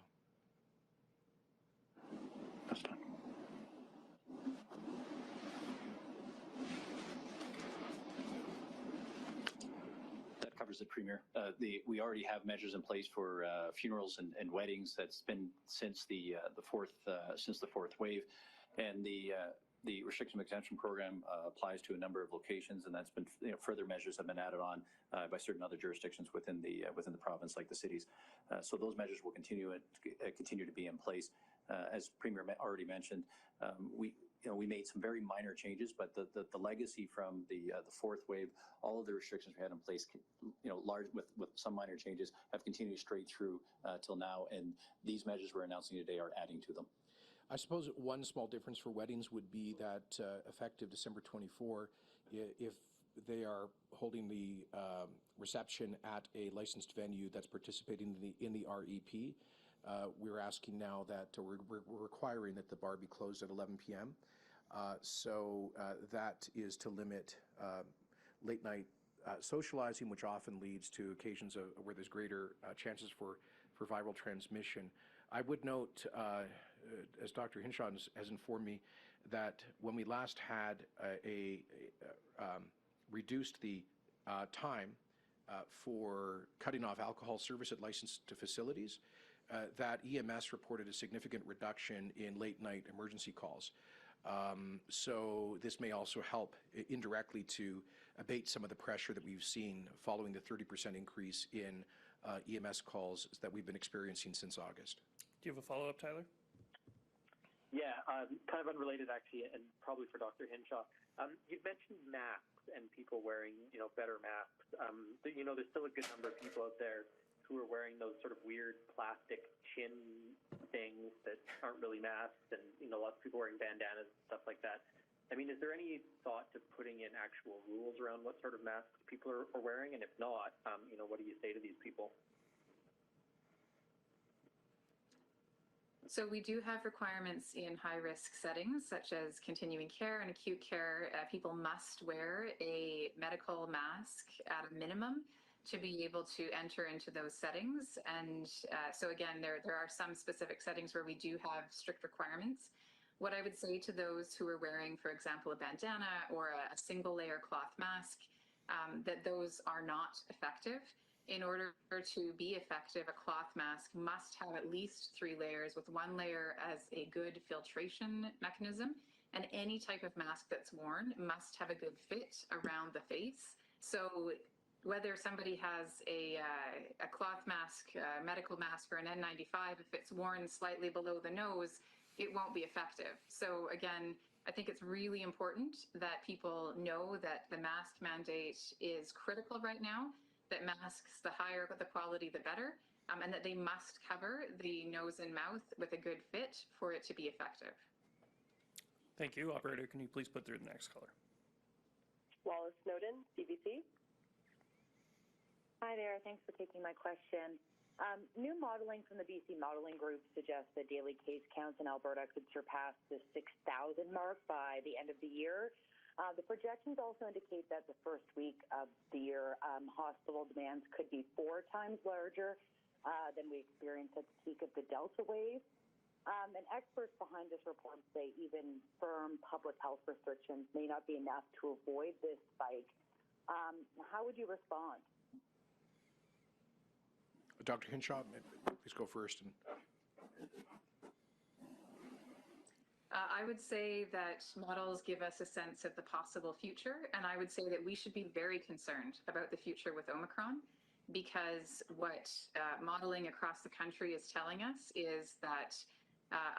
[SPEAKER 2] That covers it, Premier. We already have measures in place for funerals and weddings. That's been since the fourth wave, and the restriction exemption program applies to a number of locations, and that's been further measures have been added on by certain other jurisdictions within the province, like the cities. So those measures will continue to be in place. as Premier already mentioned, we made some very minor changes, but the legacy from the fourth wave, all of the restrictions we had in place, large with some minor changes, have continued straight through till now, and these measures we're announcing today are adding to them.
[SPEAKER 1] I suppose one small difference for weddings would be that effective December 24, if they are holding the reception at a licensed venue that's participating in the REP, we're asking now that we're requiring that the bar be closed at 11 p.m. So that is to limit late night socializing, which often leads to occasions where there's greater chances for viral transmission. I would note, as Dr. Hinshaw has informed me, that when we last had reduced the time for cutting off alcohol service at licensed facilities, that EMS reported a significant reduction in late night emergency calls. So this may also help indirectly to abate some of the pressure that we've seen following the 30% increase in EMS calls that we've been experiencing since August.
[SPEAKER 4] Do you have a follow-up, Tyler?
[SPEAKER 10] Yeah, kind of unrelated actually, and probably for Dr. Hinshaw. You mentioned masks and people wearing, better masks. There's still a good number of people out there who are wearing those sort of weird plastic chin things that aren't really masks, and lots of people wearing bandanas and stuff like that. I mean, is there any thought to putting in actual rules around what sort of masks people are wearing? And if not, what do you say to these people?
[SPEAKER 3] So we do have requirements in high-risk settings, such as continuing care and acute care. People must wear a medical mask at a minimum to be able to enter into those settings. And so again, there are some specific settings where we do have strict requirements. What I would say to those who are wearing, for example, a bandana or a single layer cloth mask, that those are not effective. In order to be effective, a cloth mask must have at least 3 layers, with 1 layer as a good filtration mechanism. And any type of mask that's worn must have a good fit around the face. So whether somebody has a cloth mask, a medical mask, or an N95, if it's worn slightly below the nose, it won't be effective. So again, I think it's really important that people know that the mask mandate is critical right now, that masks, the higher the quality, the better, and that they must cover the nose and mouth with a good fit for it to be effective.
[SPEAKER 4] Thank you. Operator, can you please put through the next caller?
[SPEAKER 7] Wallace Snowden, CBC.
[SPEAKER 11] Hi there. Thanks for taking my question. New modeling from the BC Modeling Group suggests that daily case counts in Alberta could surpass the 6,000 mark by the end of the year. The projections also indicate that the first week of the year, hospital demands could be 4 times larger than we experienced at the peak of the Delta wave. And experts behind this report say even firm public health restrictions may not be enough to avoid this spike. How would you respond?
[SPEAKER 1] Dr. Hinshaw, please go first.
[SPEAKER 3] I would say that models give us a sense of the possible future, and I would say that we should be very concerned about the future with Omicron, because what modeling across the country is telling us is that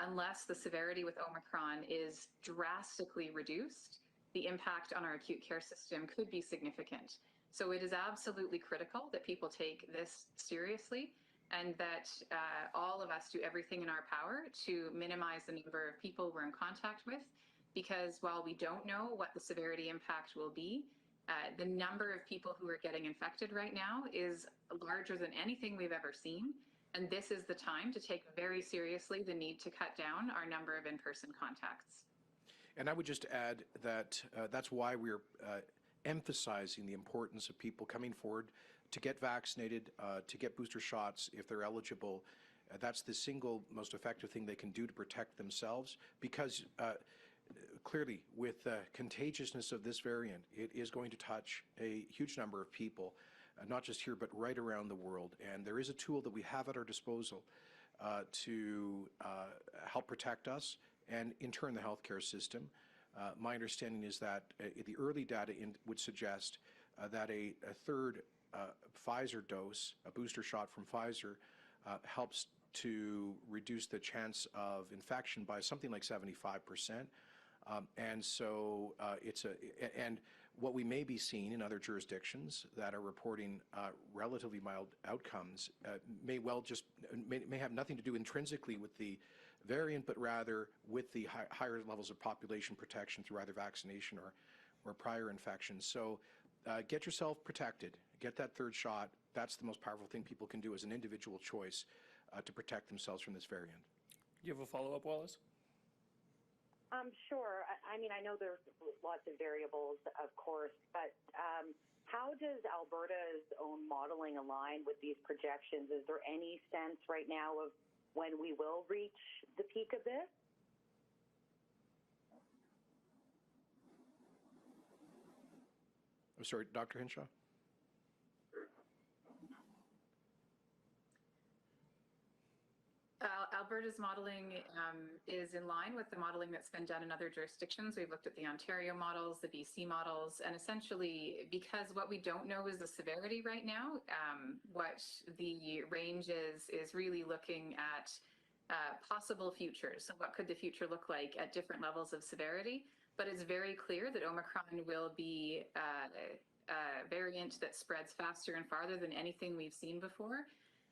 [SPEAKER 3] unless the severity with Omicron is drastically reduced, the impact on our acute care system could be significant. So it is absolutely critical that people take this seriously, and that all of us do everything in our power to minimize the number of people we're in contact with, because while we don't know what the severity impact will be, the number of people who are getting infected right now is larger than anything we've ever seen. And this is the time to take very seriously the need to cut down our number of in-person contacts.
[SPEAKER 1] And I would just add that that's why we're emphasizing the importance of people coming forward to get vaccinated, to get booster shots if they're eligible. That's the single most effective thing they can do to protect themselves, because clearly with the contagiousness of this variant, it is going to touch a huge number of people, not just here, but right around the world. And there is a tool that we have at our disposal to help protect us and, in turn, the healthcare system. My understanding is that the early data would suggest that a third Pfizer dose, a booster shot from Pfizer, helps to reduce the chance of infection by something like 75%. And so and what we may be seeing in other jurisdictions that are reporting relatively mild outcomes may have nothing to do intrinsically with the variant, but rather with the higher levels of population protection through either vaccination or prior infections. So get yourself protected, get that third shot. That's the most powerful thing people can do as an individual choice to protect themselves from this variant.
[SPEAKER 4] Do you have a follow-up, Wallace?
[SPEAKER 11] Sure. I mean, I know there's lots of variables, of course, but how does Alberta's own modeling align with these projections? Is there any sense right now of when we will reach the peak of this?
[SPEAKER 1] I'm sorry, Dr. Hinshaw?
[SPEAKER 3] Alberta's modeling is in line with the modeling that's been done in other jurisdictions. We've looked at the Ontario models, the BC models, and essentially, because what we don't know is the severity right now, what the range is really looking at possible futures. So what could the future look like at different levels of severity? But it's very clear that Omicron will be a variant that spreads faster and farther than anything we've seen before.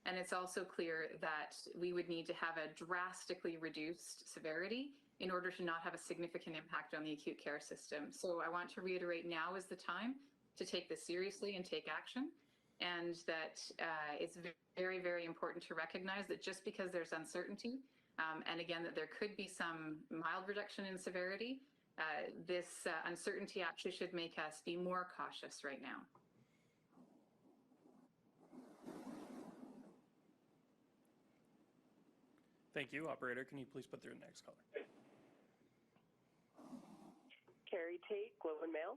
[SPEAKER 3] And it's also clear that we would need to have a drastically reduced severity in order to not have a significant impact on the acute care system. So I want to reiterate, now is the time to take this seriously and take action. And that it's very, very important to recognize that just because there's uncertainty, and again, that there could be some mild reduction in severity, this uncertainty actually should make us be more cautious right now.
[SPEAKER 4] Thank you. Operator, can you please put through the next caller?
[SPEAKER 7] Carrie Tate, Globe and Mail.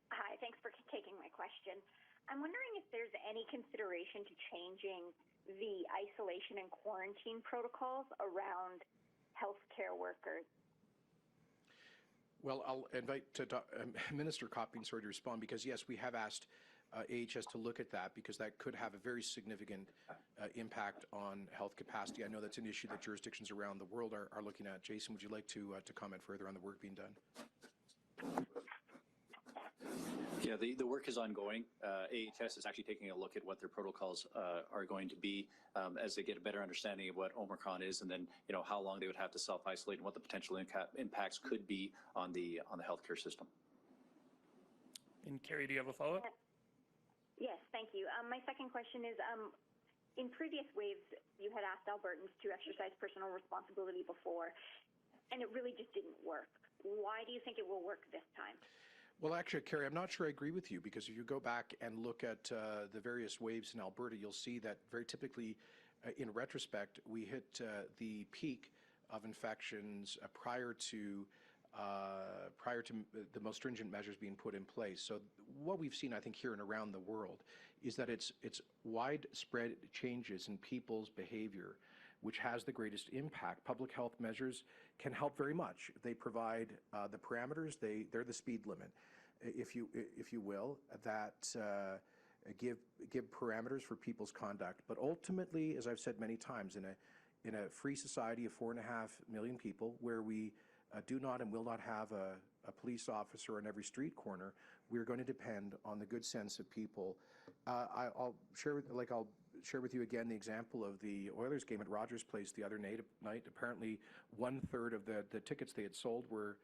[SPEAKER 12] Hi, thanks for taking my question. I'm wondering if there's any consideration to changing the isolation and quarantine protocols around healthcare workers.
[SPEAKER 1] Well, I'll invite Minister Copping to respond, because yes, we have asked AHS to look at that, because that could have a very significant impact on health capacity. I know that's an issue that jurisdictions around the world are looking at. Jason, would you like to comment further on the work being done?
[SPEAKER 2] Yeah, the work is ongoing. AHS is actually taking a look at what their protocols are going to be as they get a better understanding of what Omicron is, and then how long they would have to self-isolate and what the potential impacts could be on the healthcare system.
[SPEAKER 4] And Carrie, do you have a follow-up?
[SPEAKER 12] Yes, thank you. My second question is, in previous waves, you had asked Albertans to exercise personal responsibility before, and it really just didn't work. Why do you think it will work this time?
[SPEAKER 1] Well, actually, Carrie, I'm not sure I agree with you, because if you go back and look at the various waves in Alberta, you'll see that very typically, in retrospect, we hit the peak of infections prior to the most stringent measures being put in place. So what we've seen, I think, here and around the world is that it's widespread changes in people's behavior which has the greatest impact. Public health measures can help very much. They provide the parameters, they're the speed limit, if you will, that give parameters for people's conduct. But ultimately, as I've said many times, in a free society of 4.5 million people, where we do not and will not have a police officer on every street corner, we're going to depend on the good sense of people. I'll share with you again the example of the Oilers game at Rogers Place the other night. Apparently, 1/3 of the tickets they had sold were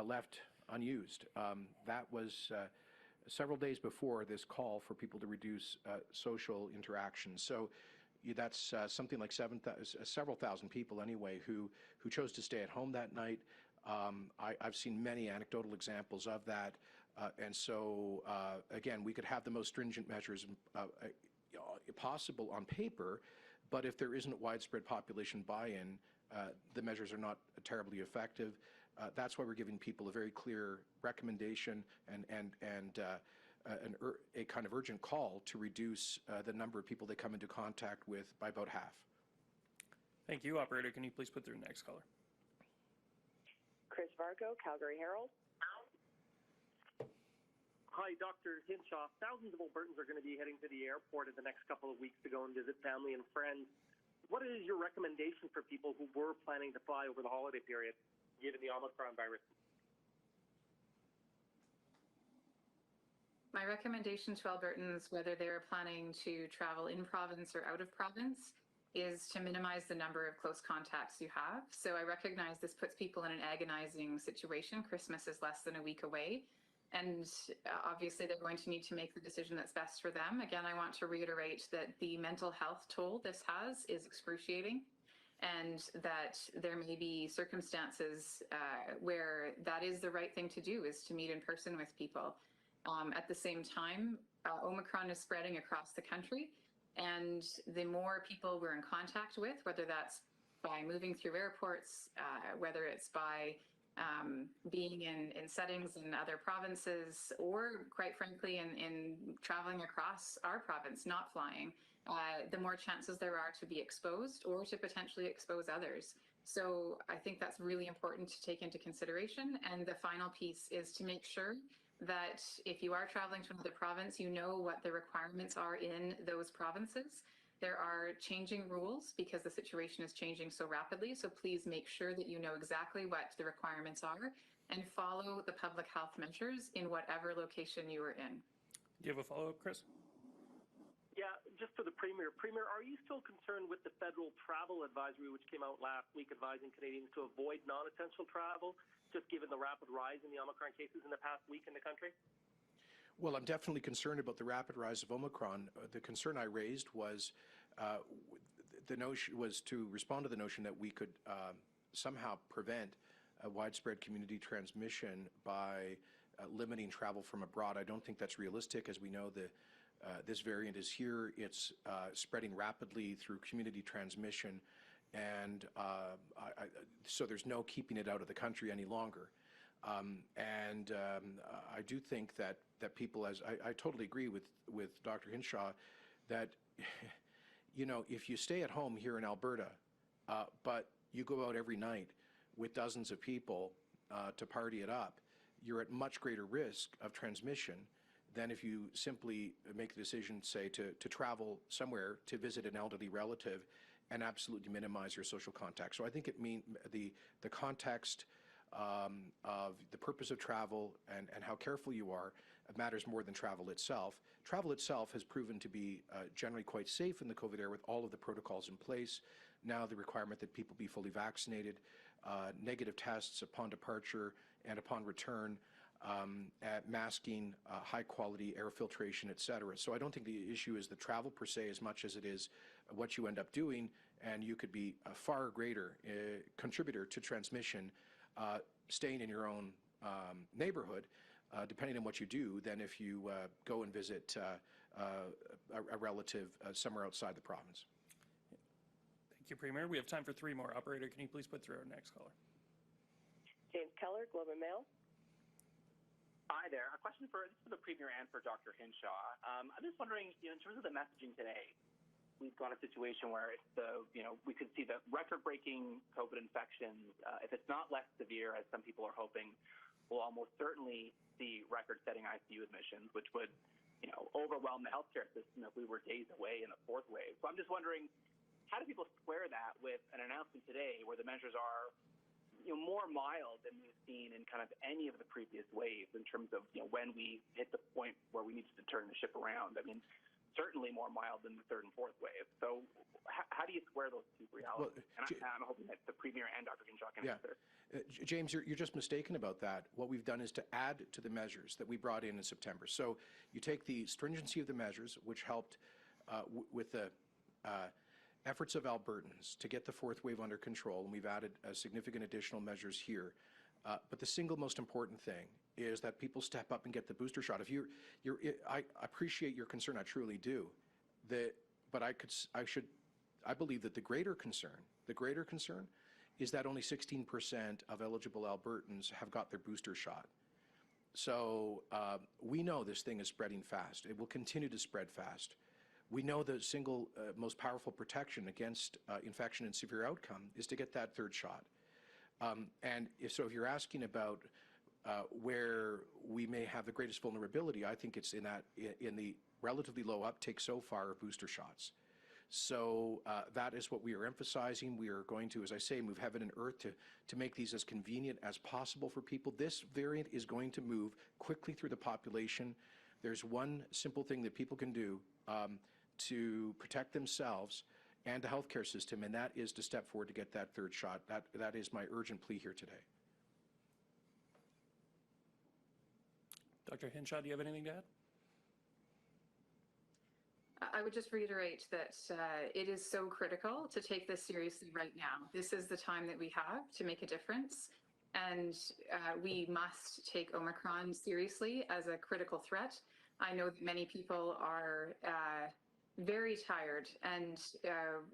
[SPEAKER 1] left unused. That was several days before this call for people to reduce social interaction. So that's something like several thousand people anyway who chose to stay at home that night. I've seen many anecdotal examples of that. And so, again, we could have the most stringent measures possible on paper, but if there isn't widespread population buy-in, the measures are not terribly effective. That's why we're giving people a very clear recommendation and a kind of urgent call to reduce the number of people they come into contact with by about half.
[SPEAKER 4] Thank you. Operator, can you please put through the next caller?
[SPEAKER 7] Chris Vargo, Calgary Herald.
[SPEAKER 10] Hi, Dr. Hinshaw. Thousands of Albertans are going to be heading to the airport in the next couple of weeks to go and visit family and friends. What is your recommendation for people who were planning to fly over the holiday period, given the Omicron virus?
[SPEAKER 3] My recommendation to Albertans, whether they're planning to travel in province or out of province, is to minimize the number of close contacts you have. So I recognize this puts people in an agonizing situation. Christmas is less than a week away. And obviously, they're going to need to make the decision that's best for them. Again, I want to reiterate that the mental health toll this has is excruciating, and that there may be circumstances where that is the right thing to do, is to meet in person with people. At the same time, Omicron is spreading across the country, and the more people we're in contact with, whether that's by moving through airports, whether it's by being in settings in other provinces, or quite frankly in traveling across our province, not flying, the more chances there are to be exposed or to potentially expose others. So I think that's really important to take into consideration. And the final piece is to make sure that if you are traveling to another province, you know what the requirements are in those provinces. There are changing rules because the situation is changing so rapidly. So please make sure that you know exactly what the requirements are and follow the public health measures in whatever location you are in.
[SPEAKER 4] Do you have a follow-up, Chris?
[SPEAKER 10] Yeah, just for the Premier. Premier, are you still concerned with the federal travel advisory, which came out last week advising Canadians to avoid non-essential travel, just given the rapid rise in the Omicron cases in the past week in the country?
[SPEAKER 1] Well, I'm definitely concerned about the rapid rise of Omicron. The concern I raised was the notion was to respond to the notion that we could somehow prevent a widespread community transmission by limiting travel from abroad. I don't think that's realistic. As we know, this variant is here. It's spreading rapidly through community transmission, and so there's no keeping it out of the country any longer. I do think that people, as I totally agree with Dr. Hinshaw, that you know, if you stay at home here in Alberta, but you go out every night with dozens of people to party it up, you're at much greater risk of transmission than if you simply make the decision, say, to travel somewhere to visit an elderly relative and absolutely minimize your social contact. So I think it means the context of the purpose of travel and how careful you are matters more than travel itself. Travel itself has proven to be generally quite safe in the COVID era with all of the protocols in place. Now the requirement that people be fully vaccinated, negative tests upon departure and upon return, masking, high quality air filtration, et cetera. So I don't think the issue is the travel per se as much as it is what you end up doing, and you could be a far greater contributor to transmission staying in your own neighborhood, depending on what you do, than if you go and visit a relative somewhere outside the province.
[SPEAKER 4] Thank you, Premier. We have time for 3 more. Operator, can you please put through our next caller?
[SPEAKER 7] James Keller, Globe and Mail.
[SPEAKER 13] Hi there. A question for the Premier and for Dr. Hinshaw. I'm just wondering, in terms of the messaging today, we've got a situation where it's we could see the record-breaking COVID infections. If it's not less severe, as some people are hoping, we'll almost certainly see record-setting ICU admissions, which would, overwhelm the healthcare system if we were days away in a 4th wave. So I'm just wondering, how do people square that with an announcement today where the measures are, more mild than we've seen in kind of any of the previous waves in terms of, when we hit the point where we needed to turn the ship around? I mean, certainly more mild than the 3rd and 4th wave. So how do you square those two realities? Well, I'm hoping that the Premier and Dr. Hinshaw can answer.
[SPEAKER 1] James, you're just mistaken about that. What we've done is to add to the measures that we brought in September. So you take the stringency of the measures, which helped with the efforts of Albertans to get the 4th wave under control, and we've added significant additional measures here. But the single most important thing is that people step up and get the booster shot. I appreciate your concern, I truly do. But I believe that the greater concern is that only 16% of eligible Albertans have got their booster shot. So we know this thing is spreading fast. It will continue to spread fast. We know the single most powerful protection against infection and severe outcome is to get that 3rd shot. If you're asking about Where we may have the greatest vulnerability, I think it's in the relatively low uptake so far of booster shots. So that is what we are emphasizing. We are going to, as I say, move heaven and earth to make these as convenient as possible for people. This variant is going to move quickly through the population. There's one simple thing that people can do to protect themselves and the healthcare system, and that is to step forward to get that third shot. That is my urgent plea here today.
[SPEAKER 4] Dr. Hinshaw, do you have anything to add?
[SPEAKER 3] I would just reiterate that it is so critical to take this seriously right now. This is the time that we have to make a difference, and we must take Omicron seriously as a critical threat. I know that many people are very tired, and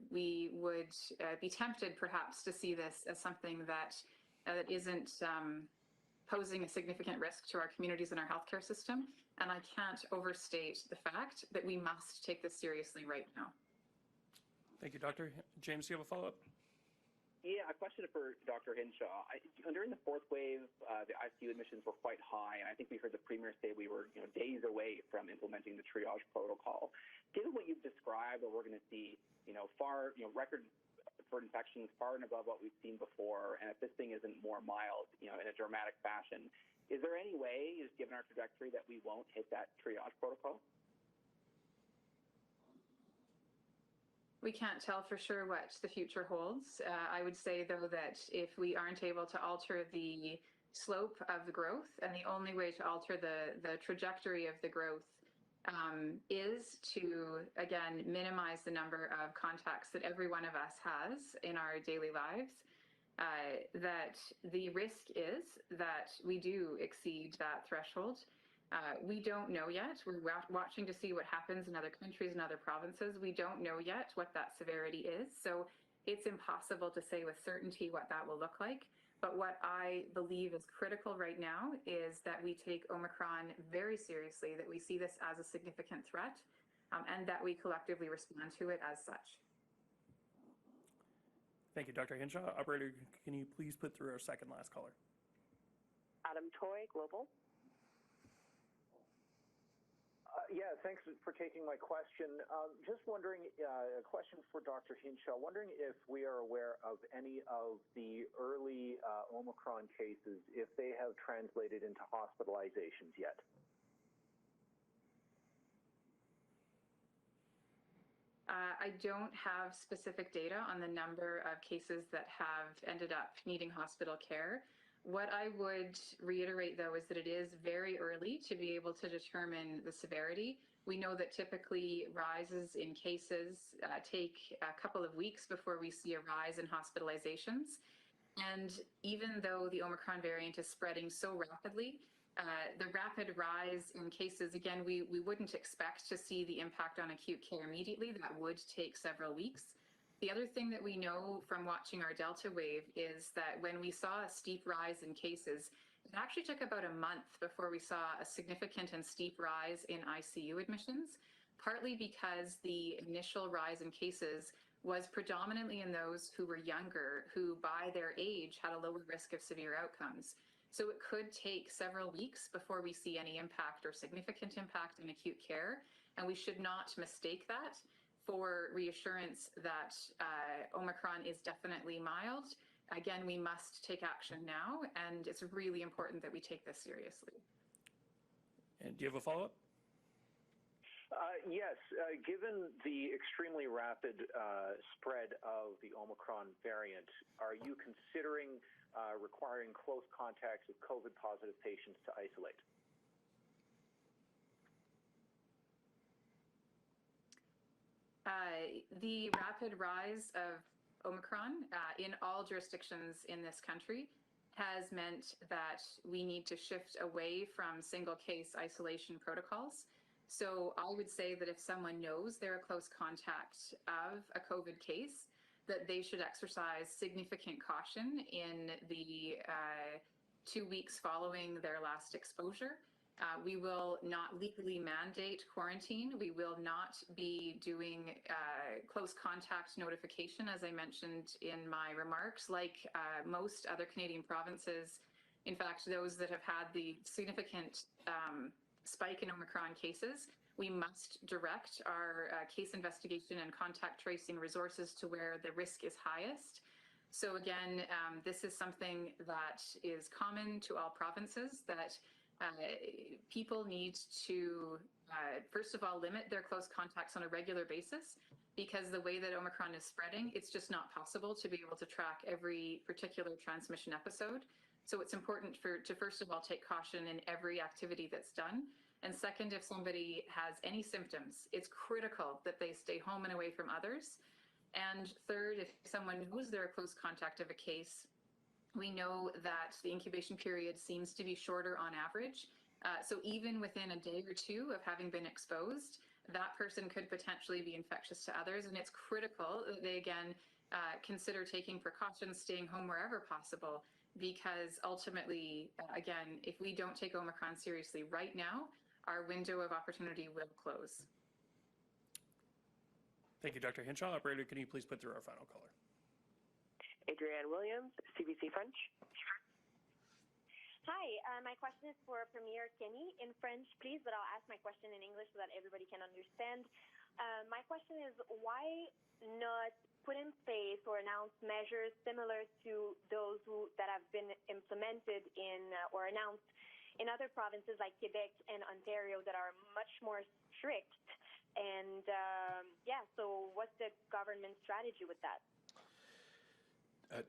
[SPEAKER 3] we would be tempted perhaps to see this as something that isn't posing a significant risk to our communities and our healthcare system. And I can't overstate the fact that we must take this seriously right now.
[SPEAKER 4] Thank you, Doctor. James, do you have a follow-up?
[SPEAKER 13] Yeah, a question for Dr. Hinshaw. During the fourth wave, the ICU admissions were quite high, and I think we heard the Premier say we were days away from implementing the triage protocol. Given what you've described, where we're going to see record for infections far and above what we've seen before, and if this thing isn't more mild, in a dramatic fashion, is there any way, just given our trajectory, that we won't hit that triage protocol?
[SPEAKER 3] We can't tell for sure what the future holds. I would say, though, that if we aren't able to alter the slope of the growth, and the only way to alter the trajectory of the growth is to, again, minimize the number of contacts that every one of us has in our daily lives, that the risk is that we do exceed that threshold. We don't know yet. We're watching to see what happens in other countries and other provinces. We don't know yet what that severity is. So it's impossible to say with certainty what that will look like. But what I believe is critical right now is that we take Omicron very seriously, that we see this as a significant threat, and that we collectively respond to it as such.
[SPEAKER 4] Thank you, Dr. Hinshaw. Operator, can you please put through our second last caller?
[SPEAKER 7] Adam Toy, Global.
[SPEAKER 14] Yeah, thanks for taking my question. Just wondering, a question for Dr. Hinshaw, wondering if we are aware of any of the early Omicron cases, if they have translated into hospitalizations yet.
[SPEAKER 3] I don't have specific data on the number of cases that have ended up needing hospital care. What I would reiterate, though, is that it is very early to be able to determine the severity. We know that typically rises in cases take a couple of weeks before we see a rise in hospitalizations. And even though the Omicron variant is spreading so rapidly, the rapid rise in cases, again, we wouldn't expect to see the impact on acute care immediately. That would take several weeks. The other thing that we know from watching our Delta wave is that when we saw a steep rise in cases, it actually took about a month before we saw a significant and steep rise in ICU admissions, partly because the initial rise in cases was predominantly in those who were younger, who by their age had a lower risk of severe outcomes. So it could take several weeks before we see any impact or significant impact in acute care, and we should not mistake that for reassurance that Omicron is definitely mild. Again, we must take action now, and it's really important that we take this seriously.
[SPEAKER 4] And do you have a follow-up?
[SPEAKER 14] Yes, given the extremely rapid spread of the Omicron variant, are you considering requiring close contacts with COVID-positive patients to isolate?
[SPEAKER 3] The rapid rise of Omicron in all jurisdictions in this country has meant that we need to shift away from single case isolation protocols. So I would say that if someone knows they're a close contact of a COVID case, that they should exercise significant caution in the 2 weeks following their last exposure. We will not legally mandate quarantine. We will not be doing close contact notification, as I mentioned in my remarks. Like most other Canadian provinces, In fact, those that have had the significant spike in Omicron cases, we must direct our case investigation and contact tracing resources to where the risk is highest. So again, this is something that is common to all provinces, that people need to, first of all, limit their close contacts on a regular basis, because the way that Omicron is spreading, it's just not possible to be able to track every particular transmission episode. So it's important to first of all take caution in every activity that's done. And second, if somebody has any symptoms, it's critical that they stay home and away from others. And third, if someone knows they're a close contact of a case, we know that the incubation period seems to be shorter on average. So even within a day or two of having been exposed, that person could potentially be infectious to others. And it's critical that they, again, consider taking precautions, staying home wherever possible, because ultimately, again, if we don't take Omicron seriously right now, our window of opportunity will close.
[SPEAKER 4] Thank you, Dr. Hinshaw. Operator, can you please put through our final caller?
[SPEAKER 7] Adrienne Williams, CBC French.
[SPEAKER 12] Hi, my question is for Premier Kenney in French, please, but I'll ask my question in English so that everybody can understand. My question is, why not put in place or announce measures similar to those that have been implemented in or announced in other provinces like Quebec and Ontario that are much more strict? And so what's the government strategy with that?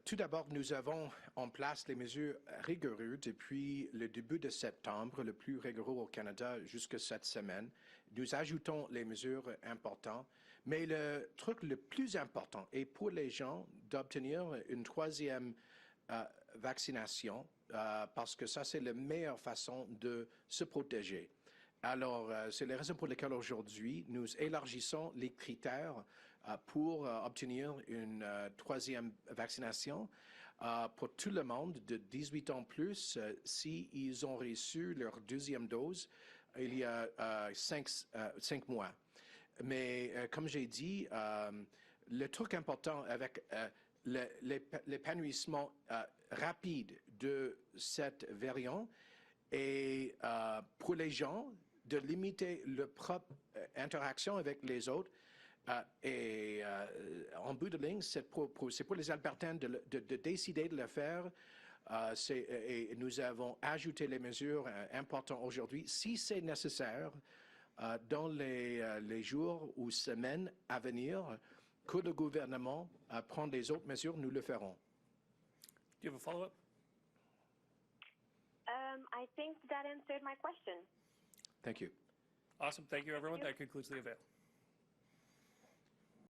[SPEAKER 1] Tout d'abord, nous avons en place les mesures rigoureuses depuis le début de septembre, le plus rigoureux au Canada jusqu'à cette semaine. Nous ajoutons les mesures importantes, mais le truc le plus important est pour les gens d'obtenir une troisième vaccination, parce que ça, c'est la meilleure façon de se protéger. Alors, c'est la raison pour laquelle aujourd'hui, nous élargissons les critères pour obtenir une troisième vaccination pour tout le monde de 18 ans plus s'ils ont reçu leur deuxième dose il y a 5 mois. Mais comme j'ai dit, le truc important avec l'épanouissement rapide de cette variante est pour les gens de limiter leur propre interaction avec les autres. Et en bout de ligne, c'est pour les Albertains de décider de le faire. Et nous avons ajouté les mesures importantes aujourd'hui. Si c'est nécessaire, dans les jours ou semaines à venir, que le gouvernement prend les autres mesures, nous le ferons.
[SPEAKER 4] Do you have a follow-up?
[SPEAKER 12] I think that answered my question.
[SPEAKER 1] Thank you.
[SPEAKER 4] Awesome. Thank you, everyone. That concludes the event.